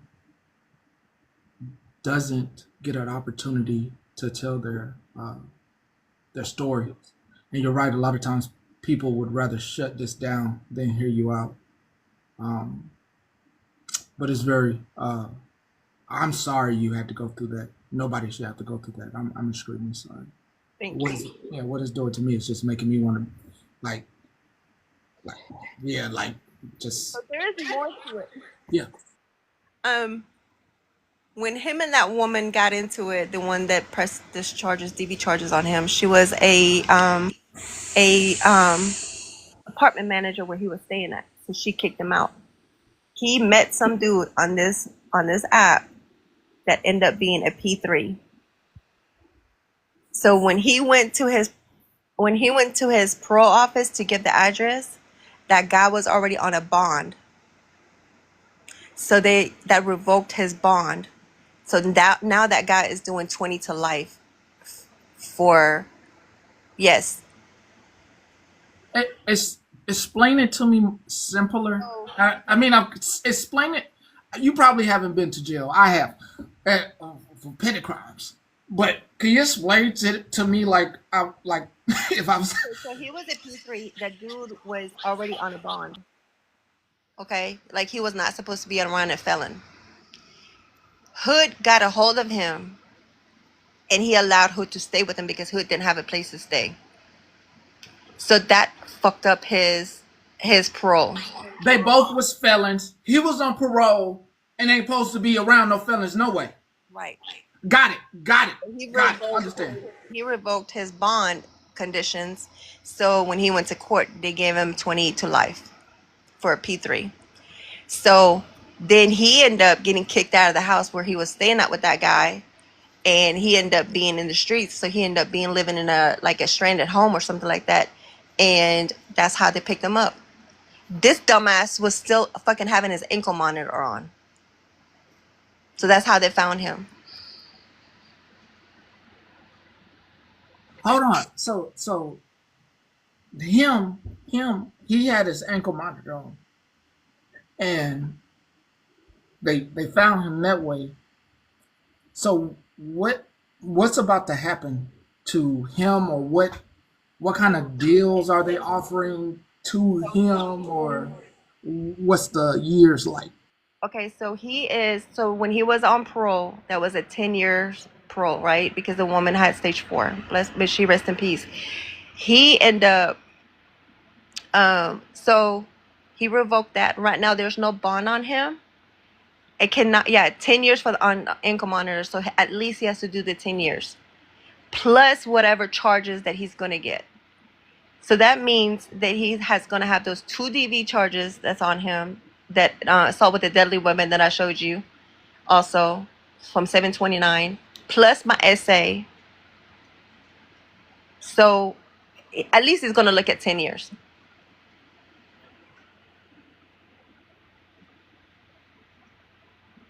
S1: doesn't get an opportunity to tell their stories. And you're right. A lot of times, people would rather shut this down than hear you out. Um, but it's very. I'm sorry you had to go through that. Nobody should have to go through that. I'm extremely sorry.
S3: Thank
S1: What
S3: you.
S1: is what it's doing to me is just making me want to, like, like yeah, like, just
S3: But there is more to it.
S1: yeah.
S4: When him and that woman got into it, the one that pressed this charges, DV charges on him, she was a apartment manager where he was staying at. So she kicked him out. He met some dude on this app that ended up being a P3. So when he went to his parole office to get the address, that guy was already on a bond. So that revoked his bond. So now that guy is doing 20 to life for, yes.
S1: It's explain it to me simpler.
S4: So
S1: I mean, explain it. You probably haven't been to jail. I have, for petty crimes. But can you explain to me like I like if I was
S4: so he was a P3. That dude was already on a bond. Okay, like he was not supposed to be around a felon. Hood got a hold of him, and he allowed Hood to stay with him because Hood didn't have a place to stay. So that fucked up his parole.
S1: they both was felons. He was on parole and ain't supposed to be around no felons. No way.
S4: Right.
S1: Got it. Got it.
S4: He
S1: Got it.
S4: revoked
S1: Understand.
S4: he revoked his bond conditions. So when he went to court, they gave him 20 to life for a P3. So then he ended up getting kicked out of the house where he was staying at with that guy, and he ended up being in the streets. So he ended up being living in a stranded home or something like that, and that's how they picked him up. This dumbass was still fucking having his ankle monitor on, so that's how they found him.
S1: Hold on. So he had his ankle monitor on, and they found him that way. So what's about to happen to him, or what kind of deals are they offering to him, or what's the years like?
S4: Okay, so when he was on parole, that was a 10 years parole, right? Because the woman had stage 4. Bless, but she rest in peace. He ended up so he revoked that. Right now there's no bond on him. It cannot, yeah, 10 years for the on ankle monitor, so at least he has to do the 10 years plus whatever charges that he's going to get. So that means that he has going to have those 2 DV charges that's on him, that assault with a deadly weapon that I showed you, also from 729, plus my essay. So at least he's going to look at 10 years.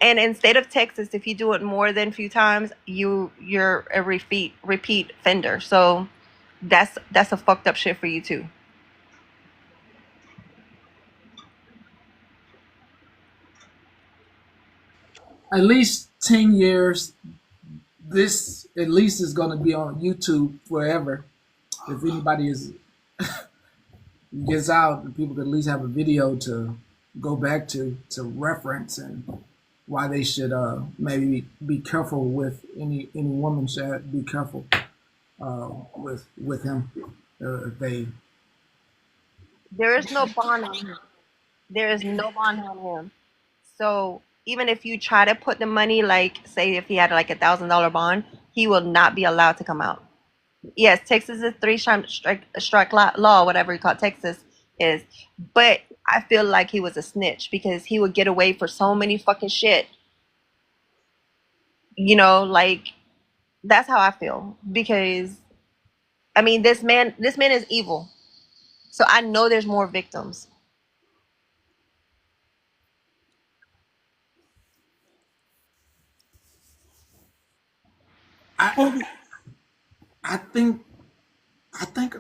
S4: And in state of Texas, if you do it more than a few times, you're a repeat offender. So that's a fucked up shit for you too.
S1: At least 10 years. This at least is going to be on YouTube forever. If anybody is gets out, people could at least have a video to go back to reference, and why they should maybe be careful with any woman should be careful with him if they.
S4: There is no bond on him. There is no bond on him. So even if you try to put the money, like say if he had like $1,000 bond, he will not be allowed to come out. Yes, Texas is strike law, whatever you call it, Texas is. But I feel like he was a snitch because he would get away for so many fucking shit. Like that's how I feel. Because I mean, this man is evil. So I know there's more victims.
S1: I I think I think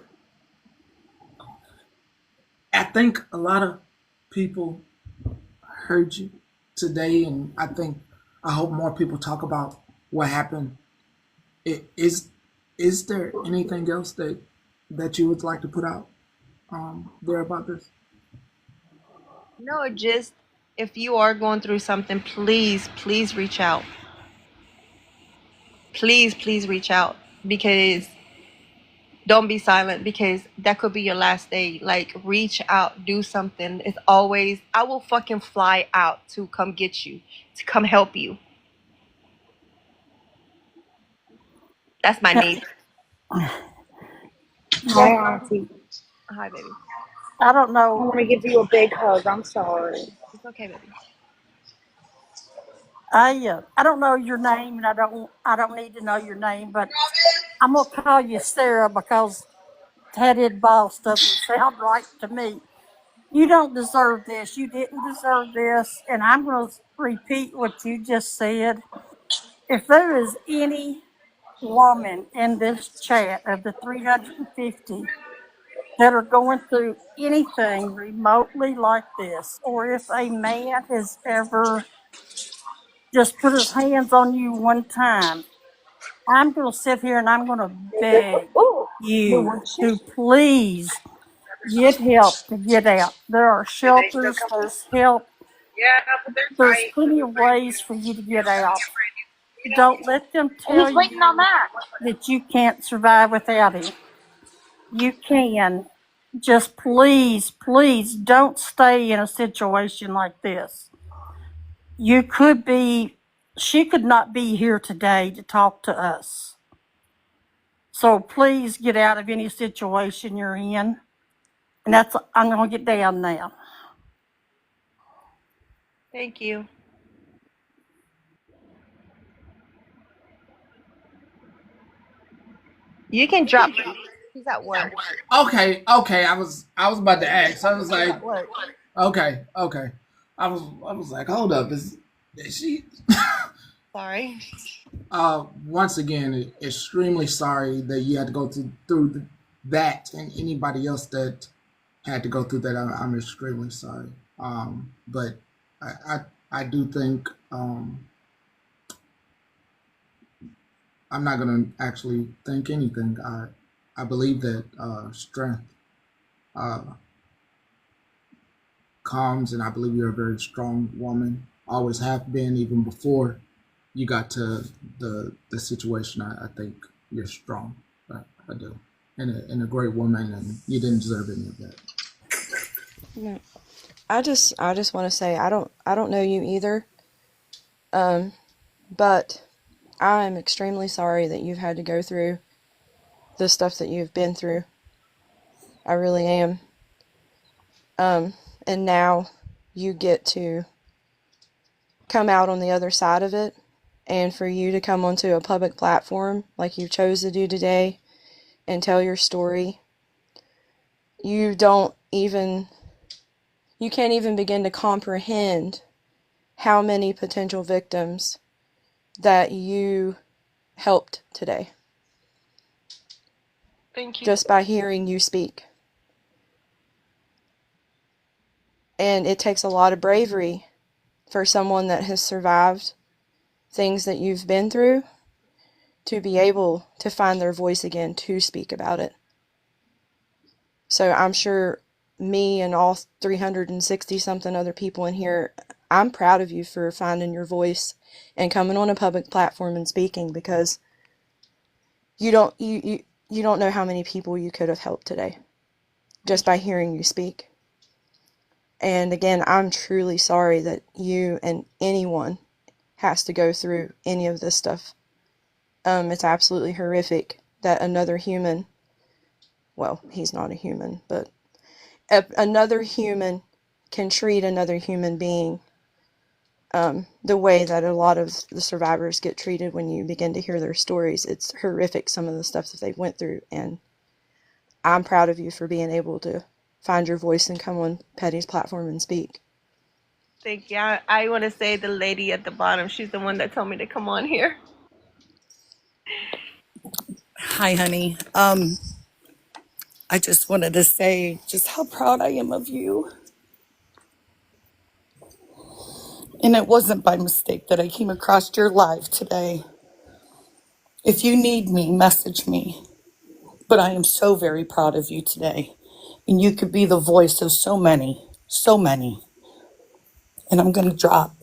S1: I think a lot of people heard you today, and I hope more people talk about what happened. Is there anything else that you would like to put out there about this?
S4: No, just if you are going through something, please reach out. Please reach out, because don't be silent, because that could be your last day. Like, reach out, do something. It's always, I will fucking fly out to come get you, to come help you. That's my need.
S5: Hi, Auntie.
S4: Hi, baby.
S6: I don't
S5: I
S6: know.
S5: want to give you a big hug. I'm sorry.
S4: It's okay, baby.
S6: I don't know your name, and I don't need to know your name, but I'm gonna call you Sarah because headed boss doesn't sound right to me. You don't deserve this. You didn't deserve this, and I'm gonna repeat what you just said. If there is any woman in this chat of the 350 that are going through anything remotely like this, or if a man has ever just put his hands on you one time, I'm going to sit here and I'm going to beg you to please get help to get out. There are shelters, there's help, there's plenty of ways for you to get out. Don't let them tell you that you can't survive without him. You can. Just please, please don't stay in a situation like this. You could be, she could not be here today to talk to us. So please get out of any situation you're in. And that's, I'm going to get down now.
S4: Thank you. You can drop. He's at work.
S1: Okay, okay. I was about to ask. I was
S4: He's
S1: like,
S4: at work.
S1: okay, okay. I was like, hold up, is she?
S4: Sorry.
S1: Once again, extremely sorry that you had to go through that, and anybody else that had to go through that. I'm extremely sorry. But I, I, I do think I'm not gonna actually think anything. I believe that strength uh, comes, and I believe you're a very strong woman. Always have been, even before you got to the situation. I think you're strong. I do, and a great woman, and you didn't deserve any of that.
S7: No, I just want to say I don't know you either. Um, but I'm extremely sorry that you've had to go through the stuff that you've been through. I really am. Um, and now you get to come out on the other side of it, and for you to come onto a public platform like you chose to do today and tell your story, you don't even you can't even begin to comprehend how many potential victims that you helped today
S4: Thank you.
S7: just by hearing you speak. And it takes a lot of bravery for someone that has survived things that you've been through to be able to find their voice again to speak about it. So I'm sure me and all 360 something other people in here, I'm proud of you for finding your voice and coming on a public platform and speaking, because you don't know how many people you could have helped today just by hearing you speak. And again, I'm truly sorry that you and anyone has to go through any of this stuff. It's absolutely horrific that another human, well, he's not a human, but another human can treat another human being the way that a lot of the survivors get treated when you begin to hear their stories. It's horrific, some of the stuff that they went through, and I'm proud of you for being able to find your voice and come on Petty's platform and speak.
S4: Thank you. I want to say the lady at the bottom, she's the one that told me to come on here.
S8: Hi, honey. I just wanted to say just how proud I am of you. And it wasn't by mistake that I came across your live today. If you need me, message me. But I am so very proud of you today. And you could be the voice of so many, so many. And I'm going to drop.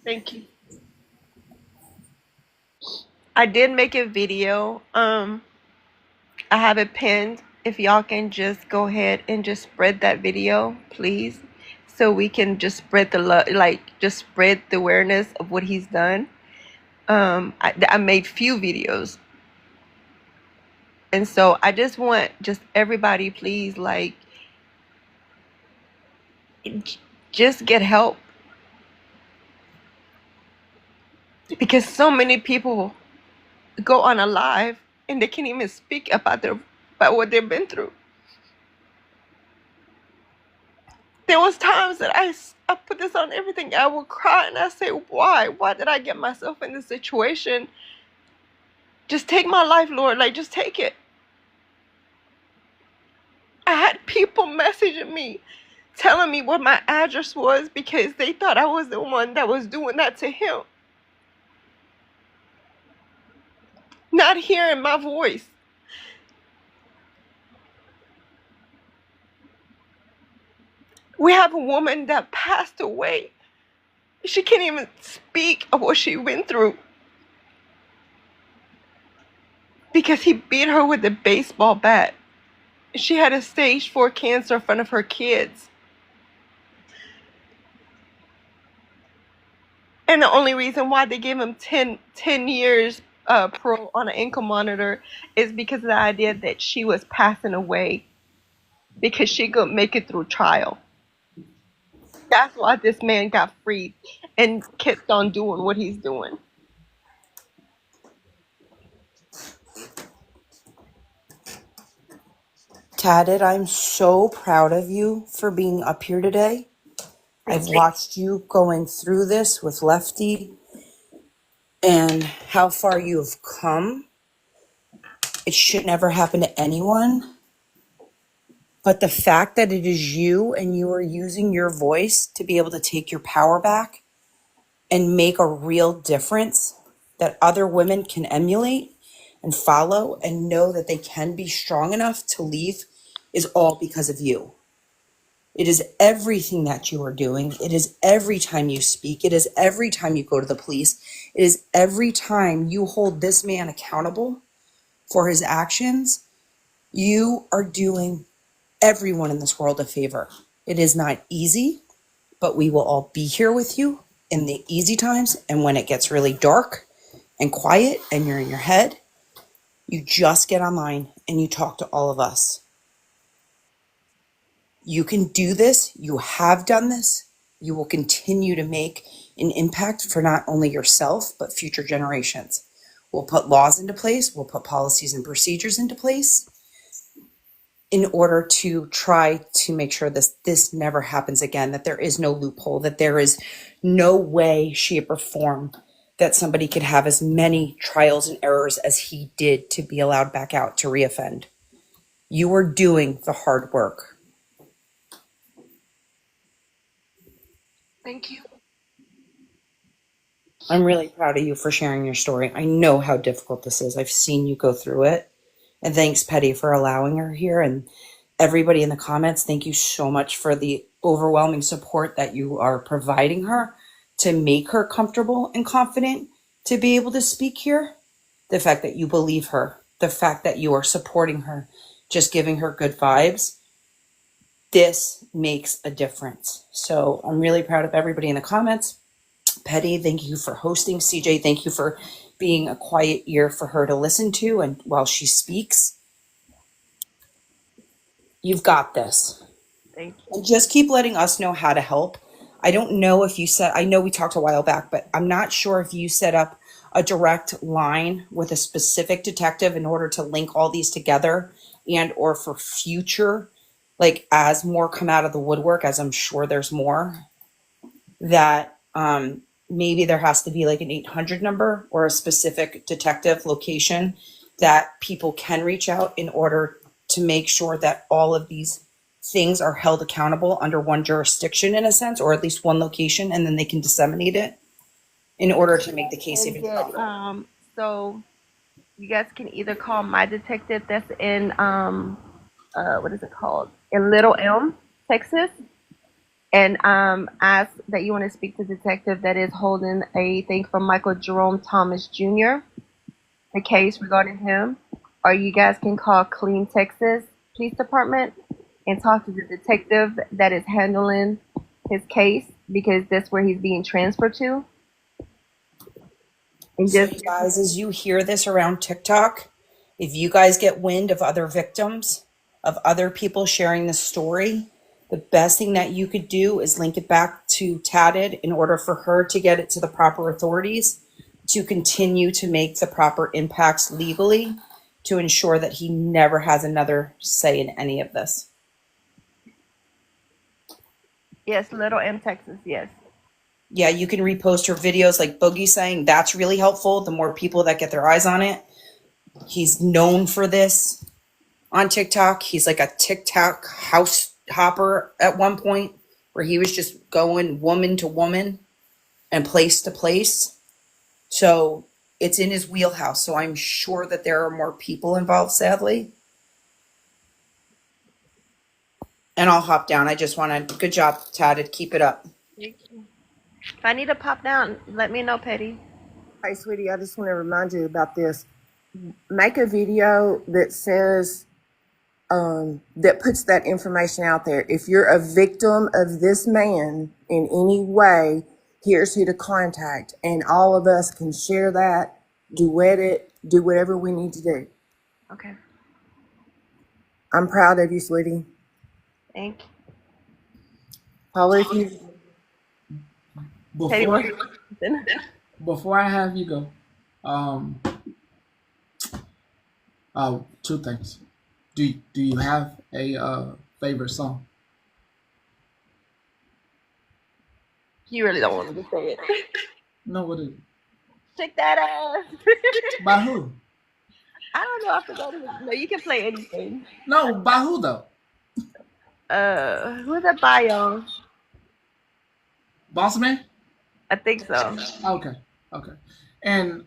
S4: Thank you. I did make a video. I have it pinned. If y'all can just go ahead and just spread that video, please, so we can just spread the love, like just spread the awareness of what he's done. I made few videos, and so I just want just everybody, please, like, just get help, because so many people go on a live and they can't even speak about what they've been through. There was times that I put this on everything. I would cry and I say, why did I get myself in this situation?
S3: Just take my life, Lord. Like, just take it. I had people messaging me, telling me what my address was because they thought I was the one that was doing that to him. Not hearing my voice. We have a woman that passed away. She can't even speak of what she went through because he beat her with a baseball bat. She had a stage 4 cancer in front of her kids. And the only reason why they gave him 10 years parole on an ankle monitor is because of the idea that she was passing away because she couldn't make it through trial. That's why this man got freed and kept on doing what he's doing.
S2: Tadded, I'm so proud of you for being up here today. I've watched you going through this with Lefty and how far you have come. It should never happen to anyone. But the fact that it is you and you are using your voice to be able to take your power back and make a real difference that other women can emulate and follow and know that they can be strong enough to leave is all because of you. It is everything that you are doing. It is every time you speak. It is every time you go to the police. It is every time you hold this man accountable for his actions. You are doing everyone in this world a favor. It is not easy, but we will all be here with you in the easy times. And when it gets really dark and quiet and you're in your head, you just get online and you talk to all of us. You can do this. You have done this. You will continue to make an impact for not only yourself, but future generations. We'll put laws into place. We'll put policies and procedures into place in order to try to make sure this never happens again, that there is no loophole, that there is no way, shape, or form that somebody could have as many trials and errors as he did to be allowed back out to reoffend. You are doing the hard work.
S3: Thank you.
S2: I'm really proud of you for sharing your story. I know how difficult this is. I've seen you go through it. And thanks, Petty, for allowing her here. And everybody in the comments, thank you so much for the overwhelming support that you are providing her to make her comfortable and confident to be able to speak here. The fact that you believe her, the fact that you are supporting her, just giving her good vibes, this makes a difference. So I'm really proud of everybody in the comments. Petty, thank you for hosting. CJ, thank you for being a quiet ear for her to listen to and while she speaks. You've got this.
S3: Thank you.
S2: And just keep letting us know how to help. I don't know if you said, I know we talked a while back, but I'm not sure if you set up a direct line with a specific detective in order to link all these together and or for future, like as more come out of the woodwork, as I'm sure there's more, that maybe there has to be like an 800 number or a specific detective location that people can reach out in order to make sure that all of these things are held accountable under one jurisdiction in a sense, or at least one location, and then they can disseminate it in order to make the case even stronger.
S3: So you guys can either call my detective that's in what is it called, in Little Elm, Texas, and ask that you want to speak to the detective that is holding a thing from Michael Jerome Thomas Jr., the case regarding him. Or you guys can call Clean Texas Police Department and talk to the detective that is handling his case, because that's where he's being transferred to. And
S2: So
S3: just
S2: you guys, as you hear this around TikTok, if you guys get wind of other victims, of other people sharing this story, the best thing that you could do is link it back to Tatted in order for her to get it to the proper authorities to continue to make the proper impacts legally to ensure that he never has another say in any of this.
S3: yes, Little M, Texas, yes.
S2: Yeah, you can repost her videos like Boogie saying. That's really helpful. The more people that get their eyes on it, He's known for this on TikTok. He's like a TikTok house hopper at one point where he was just going woman to woman and place to place. So it's in his wheelhouse. So I'm sure that there are more people involved, sadly. And I'll hop down. I just want to, good job, Tad. Keep it up.
S4: If I need to pop down, let me know, Petty.
S3: Hey, sweetie, I just want to remind you about this. Make a video that says, that puts that information out there. If you're a victim of this man in any way, here's who to contact. And all of us can share that, duet it, do whatever we need to do.
S4: Okay.
S3: I'm proud of you, sweetie.
S4: Thank you.
S3: Paula, if you
S4: Petty,
S1: Before I have you go, two things. Do you have a favorite song?
S4: you really don't want me to say it.
S1: No, what is it?
S4: Shake that ass.
S1: By who?
S4: I don't know. I forgot. No, you can play anything.
S1: No, by who though?
S4: Who's that by, y'all?
S1: Boss Man?
S4: I think so.
S1: Okay, okay. And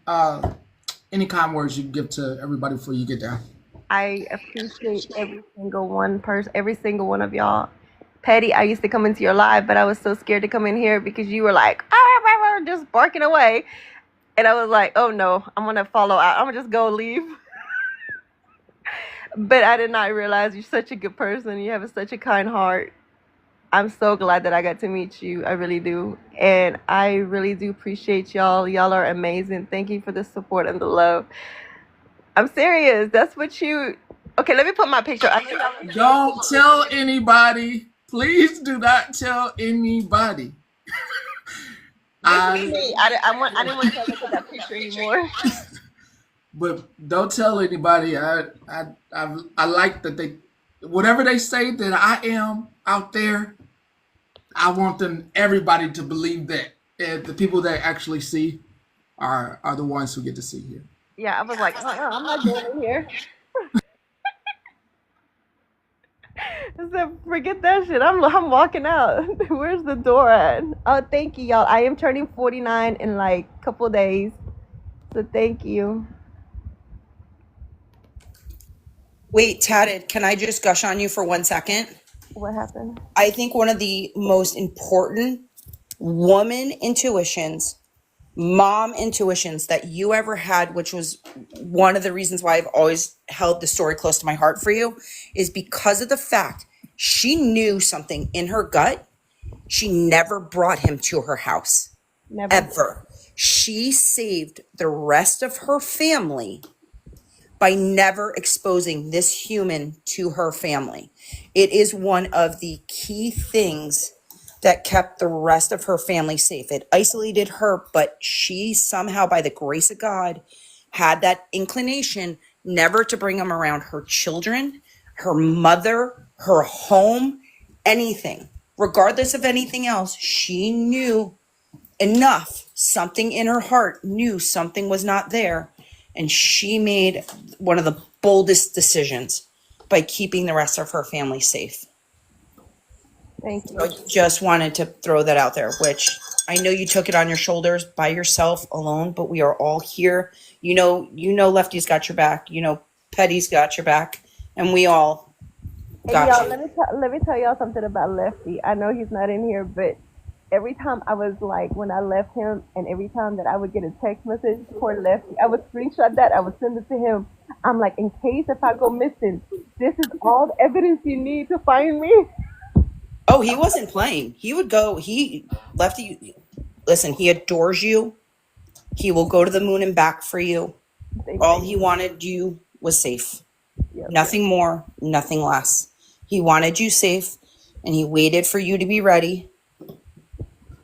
S1: any kind words you give to everybody before you get down?
S4: I appreciate every single one person, every single one of y'all. Petty, I used to come into your live, but I was so scared to come in here because you were like, just barking away. And I was like, oh no, I'm going to follow out. I'm going to just go leave. But I did not realize you're such a good person. You have such a kind heart. I'm so glad that I got to meet you. I really do. And I really do appreciate y'all. Y'all are amazing. Thank you for the support and the love. I'm serious. That's what you... Okay, let me put my picture.
S1: Don't tell anybody. Please do not tell anybody.
S4: I didn't want to look at that picture anymore.
S1: But don't tell anybody. I like that they, whatever they say that I am out there, I want everybody to believe that. And the people that actually see are the ones who get to see here.
S4: Yeah, I was like, I'm not going in here. I said, forget that shit. I'm walking out. Where's the door at? Oh, thank you, y'all. I am turning 49 in like a couple days. So thank you.
S2: Wait, Tatted, can I just gush on you for 1 second?
S4: What happened?
S2: I think one of the most important woman intuitions, mom intuitions that you ever had, which was one of the reasons why I've always held the story close to my heart for you, is because of the fact she knew something in her gut. She never brought him to her house.
S4: Never.
S2: Ever. She saved the rest of her family by never exposing this human to her family. It is one of the key things that kept the rest of her family safe. It isolated her, but she somehow, by the grace of God, had that inclination never to bring him around her children, her mother, her home, anything. Regardless of anything else, she knew enough. Something in her heart knew something was not there. And she made one of the boldest decisions by keeping the rest of her family safe.
S4: Thank you.
S2: I just wanted to throw that out there, which I know you took it on your shoulders by yourself alone, but we are all here. You know, Lefty's got your back. You know, Petty's got your back, and we all got
S4: y'all,
S2: you.
S4: let me tell y'all something about Lefty. I know he's not in here, but every time I was like, when I left him, and every time that I would get a text message for Lefty, I would screenshot that. I would send it to him. I'm like, in case if I go missing, this is all the evidence you need to find me.
S2: Oh, he wasn't playing. He would go. Lefty. Listen, he adores you. He will go to the moon and back for you. All he wanted you was safe.
S4: Yep.
S2: Nothing more, nothing less. He wanted you safe, and he waited for you to be ready.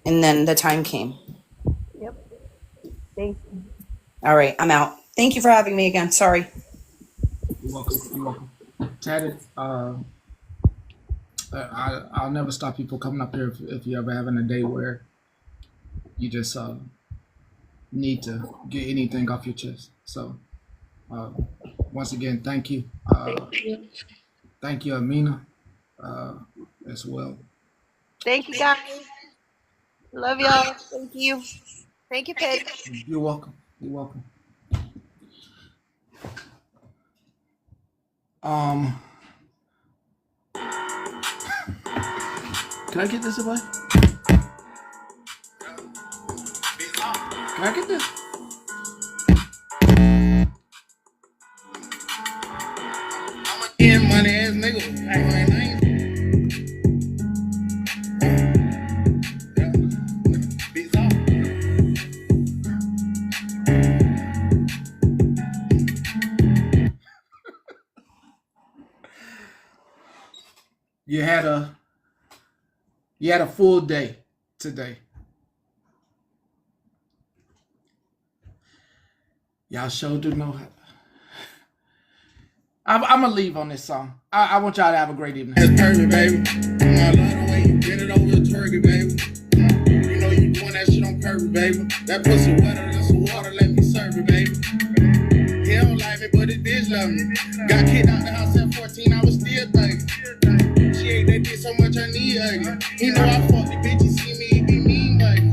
S2: And then the time came.
S4: Yep. Thank you.
S2: All right, I'm out. Thank you for having me again. Sorry.
S1: You're welcome. You're welcome. Tatted, I'll never stop people coming up here if you're ever having a day where you just need to get anything off your chest. So Uh, Once again, thank you. Thank you, Amina, uh, as well.
S4: Thank you guys. Love y'all. Thank you. Thank you, Petty.
S1: You're welcome. You're welcome. Um, can I get this away? Can I get this?
S9: Getting money ass nigga. I ain't
S1: You had a full day today. Y'all sure do know how. I'm gonna leave on this song. I want y'all to have a great evening.
S9: That's perfect, baby. I love the way you bend it over the turkey, baby. You know you doing that shit on purpose, baby. That pussy wetter than some water, let me serve it, baby. He don't like me, but it did love me. Got kicked out the house at 14, I was still thugging. She ate that dick so much I need ugly. He know I fuck the bitch, he see me, he be mean, like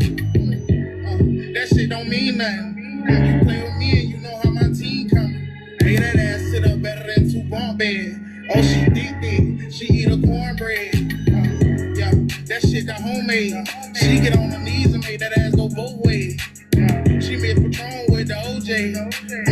S9: that shit don't mean nothing. You play with me and you know how my team coming. Hey, that ass sit up better than 2 bunk beds. Oh, she thick, she eat a cornbread. Yeah, that shit the homemade. She get on her knees and make that ass go both ways. She made Patron with the OJ.